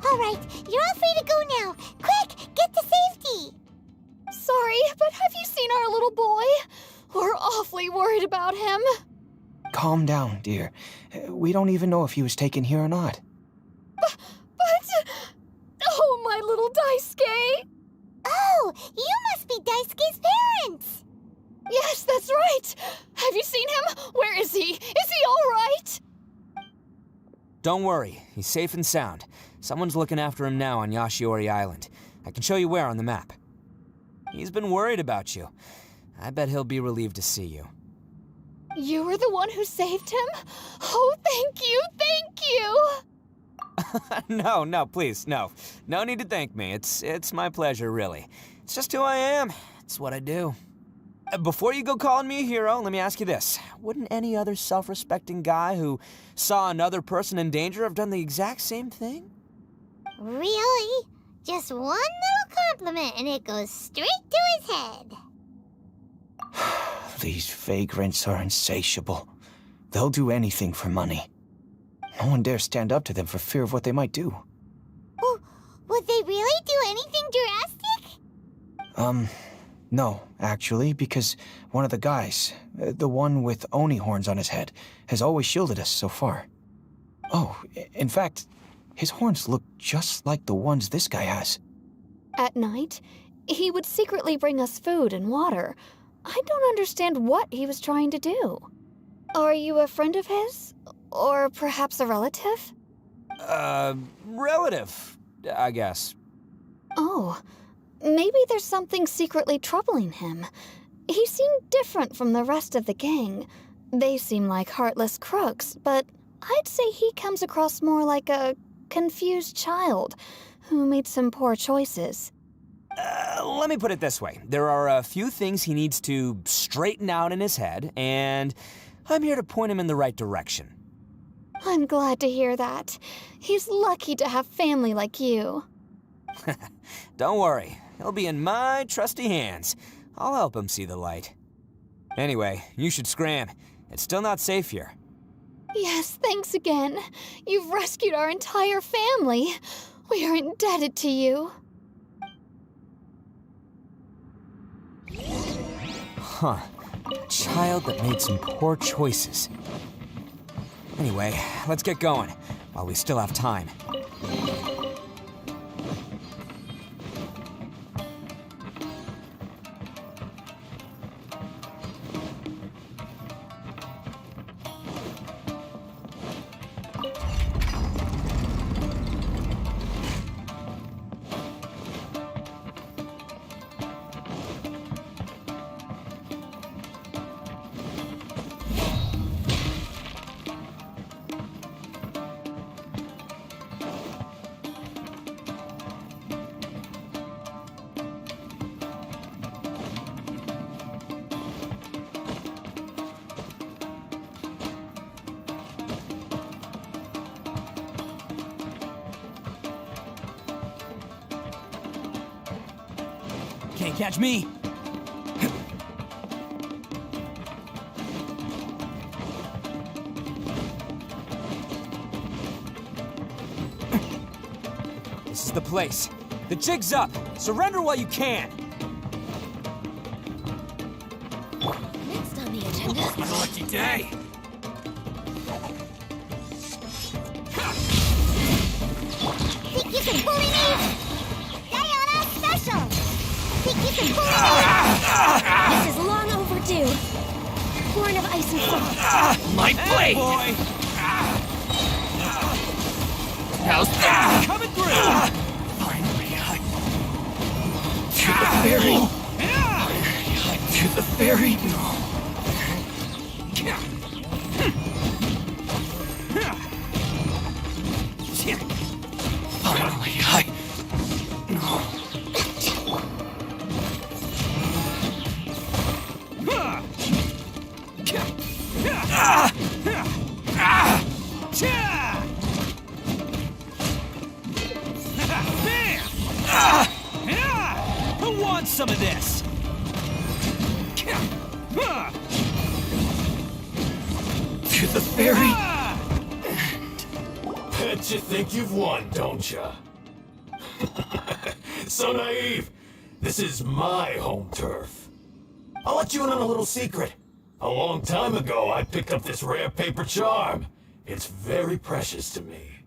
All right, you're all free to go now. Quick, get to safety. Sorry, but have you seen our little boy? We're awfully worried about him. Calm down, dear. We don't even know if he was taken here or not. But... Oh, my little Daisuke! Oh, you must be Daisuke's parents. Yes, that's right. Have you seen him? Where is he? Is he all right? Don't worry, he's safe and sound. Someone's looking after him now on Yashiori Island. I can show you where on the map. He's been worried about you. I bet he'll be relieved to see you. You were the one who saved him? Oh, thank you! No, please, no. No need to thank me. It's my pleasure, really. It's just who I am. It's what I do. Before you go calling me a hero, let me ask you this. Wouldn't any other self-respecting guy who saw another person in danger have done the exact same thing? Really? Just one little compliment and it goes straight to his head. These vagrants are insatiable. They'll do anything for money. No one dares stand up to them for fear of what they might do. Would they really do anything drastic? No, actually, because one of the guys, the one with Oni horns on his head, has always shielded us so far. Oh, in fact, his horns look just like the ones this guy has. At night, he would secretly bring us food and water. I don't understand what he was trying to do. Are you a friend of his? Or perhaps a relative? Relative, I guess. Oh, maybe there's something secretly troubling him. He seemed different from the rest of the gang. They seem like heartless crooks, but I'd say he comes across more like a confused child who made some poor choices. Let me put it this way. There are a few things he needs to straighten out in his head, and I'm here to point him in the right direction. I'm glad to hear that. He's lucky to have family like you. Don't worry. He'll be in my trusty hands. I'll help him see the light. Anyway, you should scram. It's still not safe here. Yes, thanks again. You've rescued our entire family. We are indebted to you. Huh. A child that made some poor choices. Anyway, let's get going, while we still have time. Can't catch me! This is the place. The jig's up! Surrender while you can! Next on the agenda. It's a lucky day! Think you can bully me? Diana Special! Think you can bully me? This is long overdue. Born of ice and frost. My blade! Boy! How's that? Coming through! Finally, to the ferry. To the ferry. Finally, Who wants some of this? to the ferry. Bet you think you've won, don't ya? So naive. This is my home turf. I'll let you in on a little secret. A long time ago, I picked up this rare paper charm. It's very precious to me.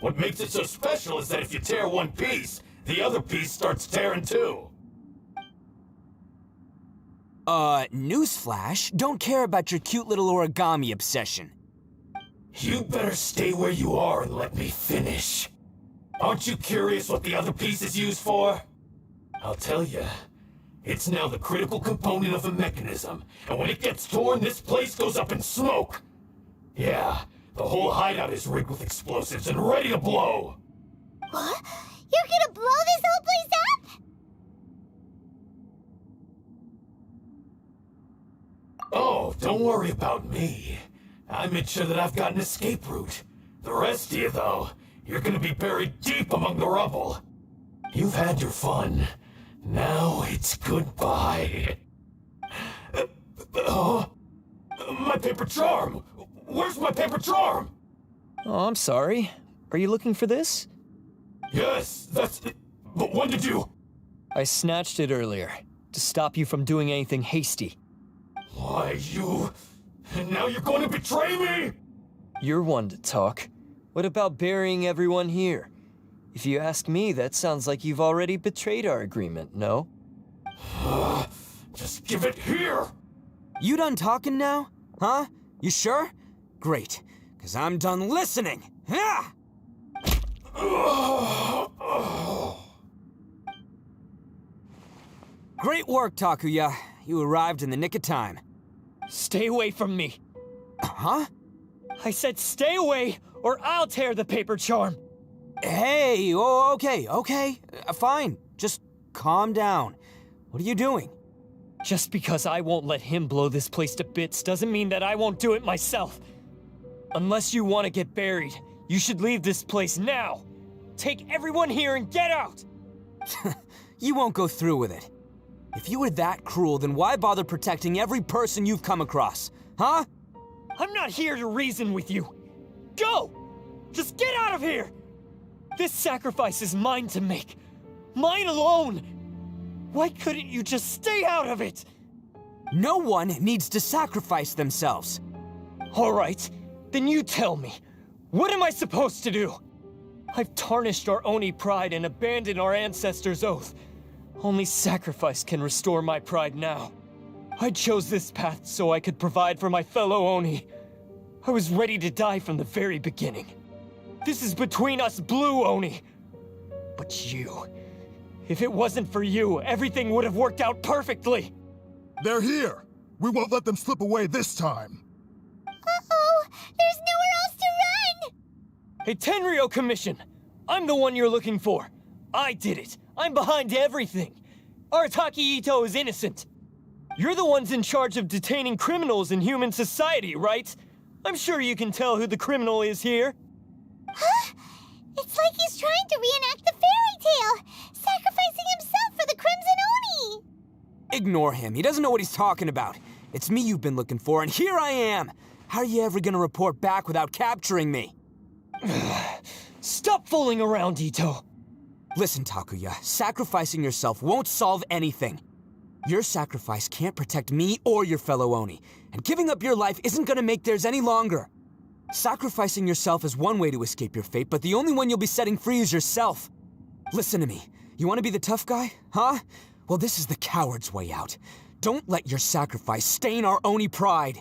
What makes it so special is that if you tear one piece, the other piece starts tearing too. Newsflash, don't care about your cute little origami obsession. You better stay where you are and let me finish. Aren't you curious what the other piece is used for? I'll tell you. It's now the critical component of a mechanism, and when it gets torn, this place goes up in smoke. Yeah, the whole hideout is rigged with explosives and ready to blow. What? You're gonna blow this whole place up? Oh, don't worry about me. I made sure that I've got an escape route. The rest of you, though, you're gonna be buried deep among the rubble. You've had your fun. Now it's goodbye. My paper charm! Where's my paper charm? Oh, I'm sorry. Are you looking for this? Yes, that's it. But when did you... I snatched it earlier, to stop you from doing anything hasty. Why, you... And now you're going to betray me? You're one to talk. What about burying everyone here? If you ask me, that sounds like you've already betrayed our agreement, no? Just give it here! You done talking now? Huh? You sure? Great, because I'm done listening! Ha! Great work, Takuya. You arrived in the nick of time. Stay away from me. Huh? I said stay away, or I'll tear the paper charm. Hey, oh, okay. Fine. Just calm down. What are you doing? Just because I won't let him blow this place to bits doesn't mean that I won't do it myself. Unless you want to get buried, you should leave this place now. Take everyone here and get out! You won't go through with it. If you were that cruel, then why bother protecting every person you've come across? Huh? I'm not here to reason with you. Go! Just get out of here! This sacrifice is mine to make. Mine alone! Why couldn't you just stay out of it? No one needs to sacrifice themselves. All right, then you tell me. What am I supposed to do? I've tarnished our Oni pride and abandoned our ancestors' oath. Only sacrifice can restore my pride now. I chose this path so I could provide for my fellow Oni. I was ready to die from the very beginning. This is between us Blue Oni. But you... If it wasn't for you, everything would have worked out perfectly! They're here! We won't let them slip away this time! Uh-oh! There's nowhere else to run! Hey, Tenryo Commission! I'm the one you're looking for. I did it. I'm behind everything. Arataki Ito is innocent. You're the ones in charge of detaining criminals in human society, right? I'm sure you can tell who the criminal is here. Huh? It's like he's trying to reenact the fairy tale, sacrificing himself for the Crimson Oni! Ignore him. He doesn't know what he's talking about. It's me you've been looking for, and here I am! How are you ever gonna report back without capturing me? Stop fooling around, Ito. Listen, Takuya, sacrificing yourself won't solve anything. Your sacrifice can't protect me or your fellow Oni, and giving up your life isn't gonna make theirs any longer. Sacrificing yourself is one way to escape your fate, but the only one you'll be setting free is yourself. Listen to me. You want to be the tough guy? Huh? Well, this is the coward's way out. Don't let your sacrifice stain our Oni pride.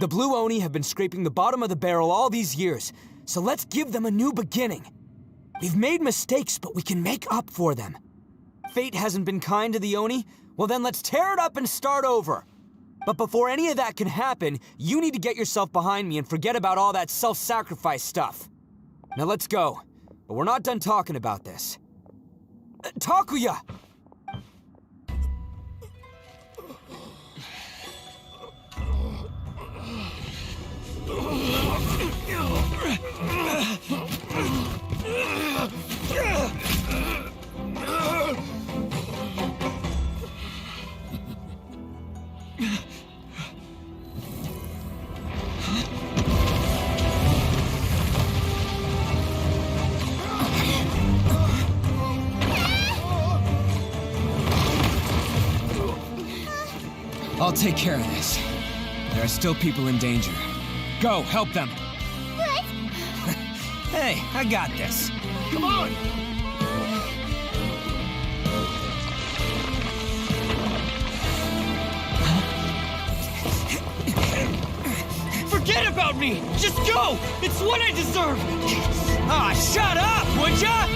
The Blue Oni have been scraping the bottom of the barrel all these years, so let's give them a new beginning. We've made mistakes, but we can make up for them. Fate hasn't been kind to the Oni? Well then let's tear it up and start over. But before any of that can happen, you need to get yourself behind me and forget about all that self-sacrifice stuff. Now let's go. But we're not done talking about this. Takuya! I'll take care of this. There are still people in danger. Go, help them! What? Hey, I got this. Come on! Forget about me! Just go! It's what I deserve! Ah, shut up, would ya?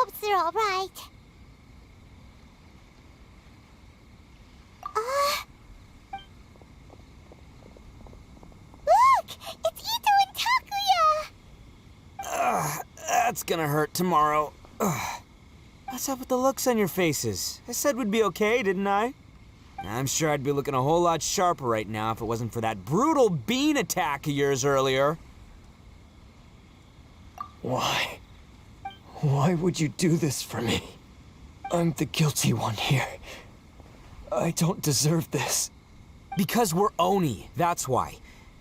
hopes they're all right. Look! It's Ito and Takuya! That's gonna hurt tomorrow. What's up with the looks on your faces? I said we'd be okay, didn't I? I'm sure I'd be looking a whole lot sharper right now if it wasn't for that brutal bean attack of yours earlier. Why? Why would you do this for me? I'm the guilty one here. I don't deserve this. Because we're Oni, that's why.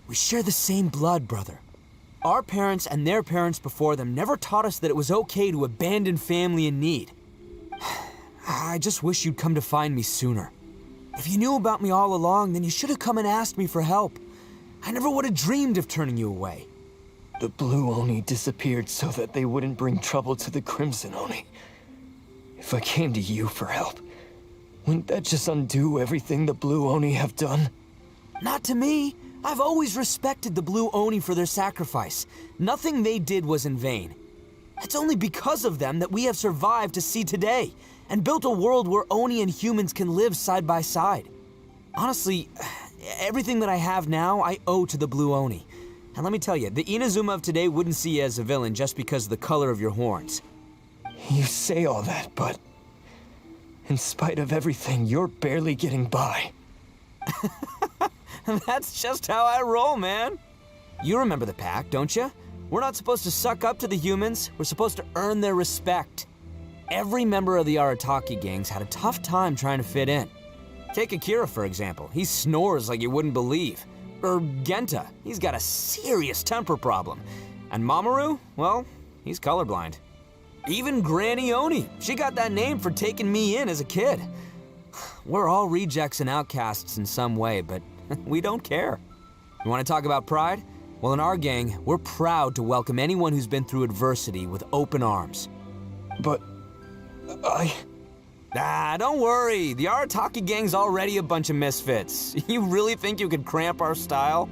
We share the same blood, brother. Our parents and their parents before them never taught us that it was okay to abandon family in need. I just wish you'd come to find me sooner. If you knew about me all along, then you should have come and asked me for help. I never would have dreamed of turning you away. The Blue Oni disappeared so that they wouldn't bring trouble to the Crimson Oni. If I came to you for help, wouldn't that just undo everything the Blue Oni have done? Not to me. I've always respected the Blue Oni for their sacrifice. Nothing they did was in vain. It's only because of them that we have survived to see today, and built a world where Oni and humans can live side by side. Honestly, everything that I have now, I owe to the Blue Oni. And let me tell you, the Inazuma of today wouldn't see you as a villain just because of the color of your horns. You say all that, but in spite of everything, you're barely getting by. That's just how I roll, man. You remember the pact, don't you? We're not supposed to suck up to the humans. We're supposed to earn their respect. Every member of the Arataki gangs had a tough time trying to fit in. Take Akira, for example. He snores like you wouldn't believe. Or Genta. He's got a serious temper problem. And Mamoru, well, he's colorblind. Even Granny Oni. She got that name for taking me in as a kid. We're all rejects and outcasts in some way, but we don't care. You want to talk about pride? Well, in our gang, we're proud to welcome anyone who's been through adversity with open arms. But don't worry. The Arataki gang's already a bunch of misfits. You really think you could cramp our style?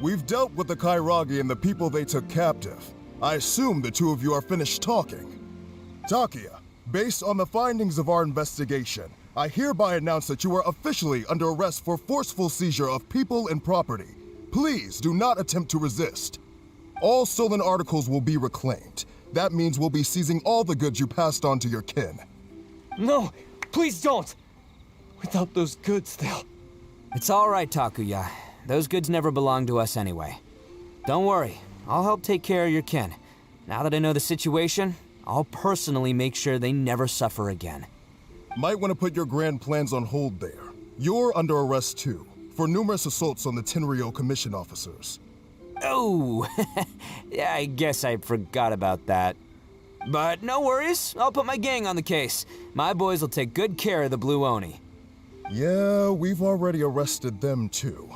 We've dealt with the Kairagi and the people they took captive. I assume the two of you are finished talking. Takuya, based on the findings of our investigation, I hereby announce that you are officially under arrest for forceful seizure of people and property. Please do not attempt to resist. All stolen articles will be reclaimed. That means we'll be seizing all the goods you passed on to your kin. No, please don't! Without those goods, they'll... It's all right, Takuya. Those goods never belonged to us anyway. Don't worry, I'll help take care of your kin. Now that I know the situation, I'll personally make sure they never suffer again. Might want to put your grand plans on hold there. You're under arrest too, for numerous assaults on the Tenryou Commission officers. Oh, yeah, I guess I forgot about that. But no worries, I'll put my gang on the case. My boys will take good care of the Blue Oni. Yeah, we've already arrested them too.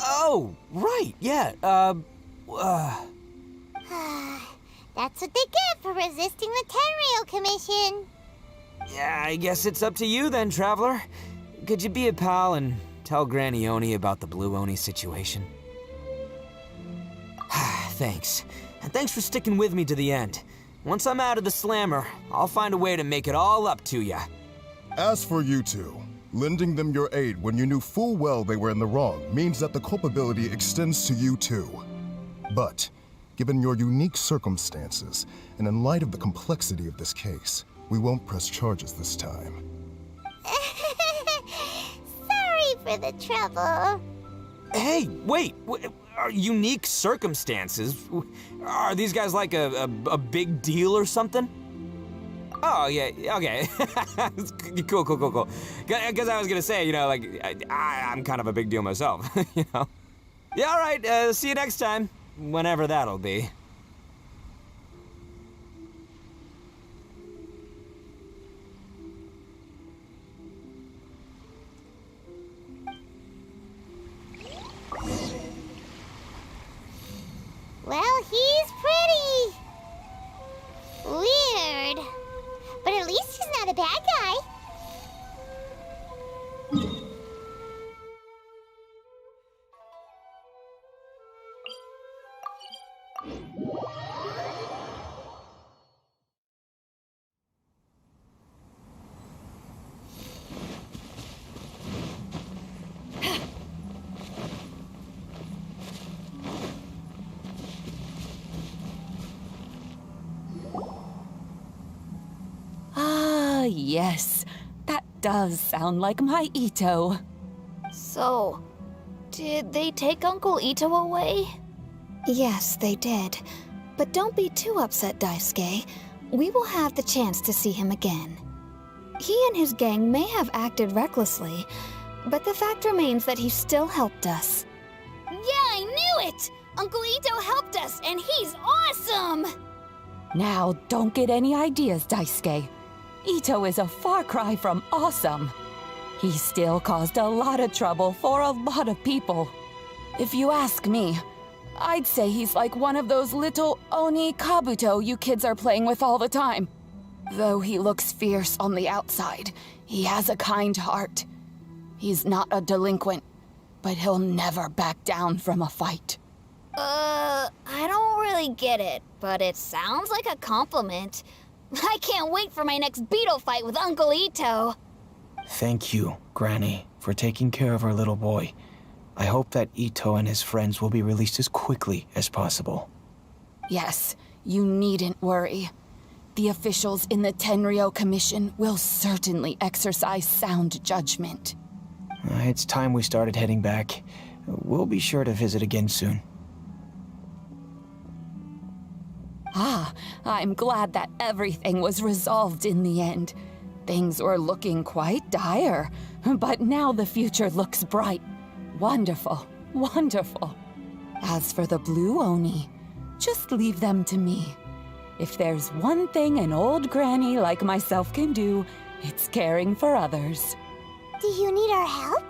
Oh, right, yeah, That's what they get for resisting the Tenryou Commission. Yeah, I guess it's up to you then, Traveler. Could you be a pal and tell Granny Oni about the Blue Oni situation? Thanks. And thanks for sticking with me to the end. Once I'm out of the slammer, I'll find a way to make it all up to ya. As for you two, lending them your aid when you knew full well they were in the wrong means that the culpability extends to you too. But, given your unique circumstances, and in light of the complexity of this case, we won't press charges this time. Sorry for the trouble. Hey, wait! Are unique circumstances? Are these guys like a big deal or something? Oh, yeah, okay. Cool. Because I was gonna say, you know, like, I'm kind of a big deal myself, you know? Yeah, all right, see you next time. Whenever that'll be. Well, he's pretty. Weird. But at least he's not a bad guy. yes. That does sound like my Ito. So, did they take Uncle Ito away? Yes, they did. But don't be too upset, Daisuke. We will have the chance to see him again. He and his gang may have acted recklessly, but the fact remains that he still helped us. Yeah, I knew it! Uncle Ito helped us, and he's awesome! Now, don't get any ideas, Daisuke. Ito is a far cry from awesome. He still caused a lot of trouble for a lot of people. If you ask me, I'd say he's like one of those little Oni Kabuto you kids are playing with all the time. Though he looks fierce on the outside, he has a kind heart. He's not a delinquent, but he'll never back down from a fight. I don't really get it, but it sounds like a compliment. I can't wait for my next beetle fight with Uncle Ito. Thank you, Granny, for taking care of our little boy. I hope that Ito and his friends will be released as quickly as possible. Yes, you needn't worry. The officials in the Tenryo Commission will certainly exercise sound judgment. It's time we started heading back. We'll be sure to visit again soon. Ah, I'm glad that everything was resolved in the end. Things were looking quite dire, but now the future looks bright. Wonderful, wonderful. As for the Blue Oni, just leave them to me. If there's one thing an old granny like myself can do, it's caring for others. Do you need our help?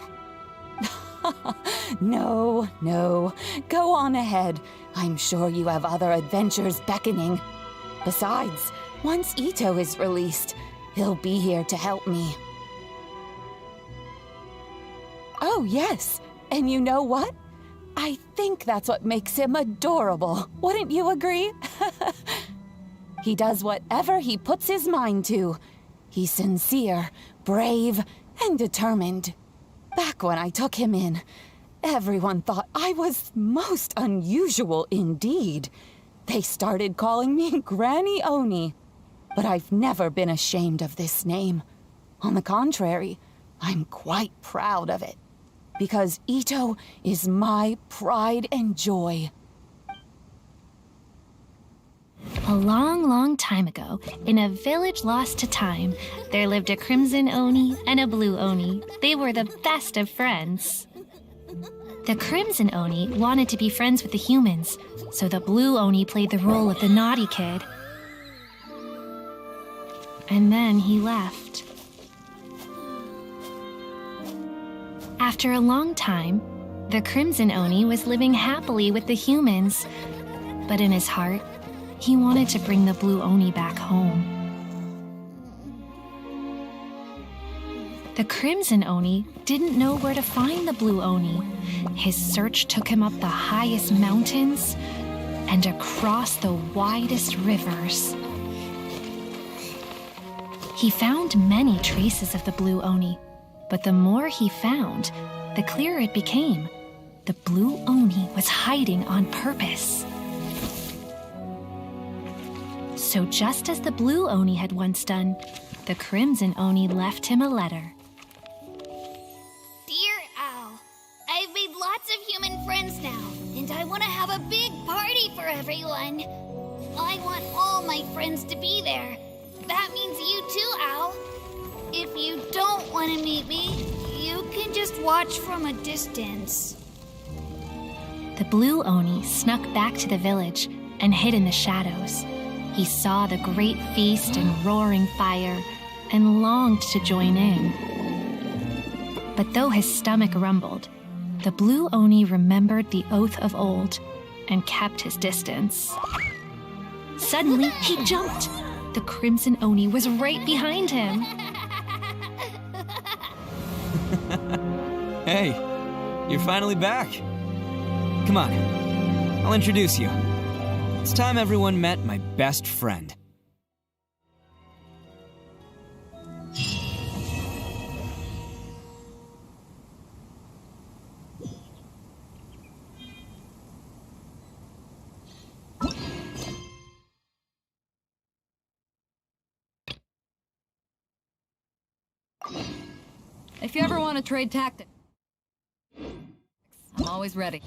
No, no. Go on ahead. I'm sure you have other adventures beckoning. Besides, once Ito is released, he'll be here to help me. Oh, yes. And you know what? I think that's what makes him adorable. Wouldn't you agree? He does whatever he puts his mind to. He's sincere, brave, and determined. Back when I took him in, everyone thought I was most unusual indeed. They started calling me Granny Oni. But I've never been ashamed of this name. On the contrary, I'm quite proud of it. Because Ito is my pride and joy. A long, long time ago, in a village lost to time, there lived a Crimson Oni and a Blue Oni. They were the best of friends. The Crimson Oni wanted to be friends with the humans, so the Blue Oni played the role of the naughty kid. And then he left. After a long time, the Crimson Oni was living happily with the humans, but in his heart, he wanted to bring the Blue Oni back home. The Crimson Oni didn't know where to find the Blue Oni. His search took him up the highest mountains and across the widest rivers. He found many traces of the Blue Oni, but the more he found, the clearer it became. The Blue Oni was hiding on purpose. So just as the Blue Oni had once done, the Crimson Oni left him a letter. Dear Al, I've made lots of human friends now, and I want to have a big party for everyone. I want all my friends to be there. That means you too, Al. If you don't want to meet me, you can just watch from a distance. The Blue Oni snuck back to the village and hid in the shadows. He saw the great feast and roaring fire and longed to join in. But though his stomach rumbled, the Blue Oni remembered the oath of old and kept his distance. Suddenly, he jumped. The Crimson Oni was right behind him. Hey, you're finally back. Come on, I'll introduce you. It's time everyone met my best friend. If you ever want to trade tactics, I'm always ready.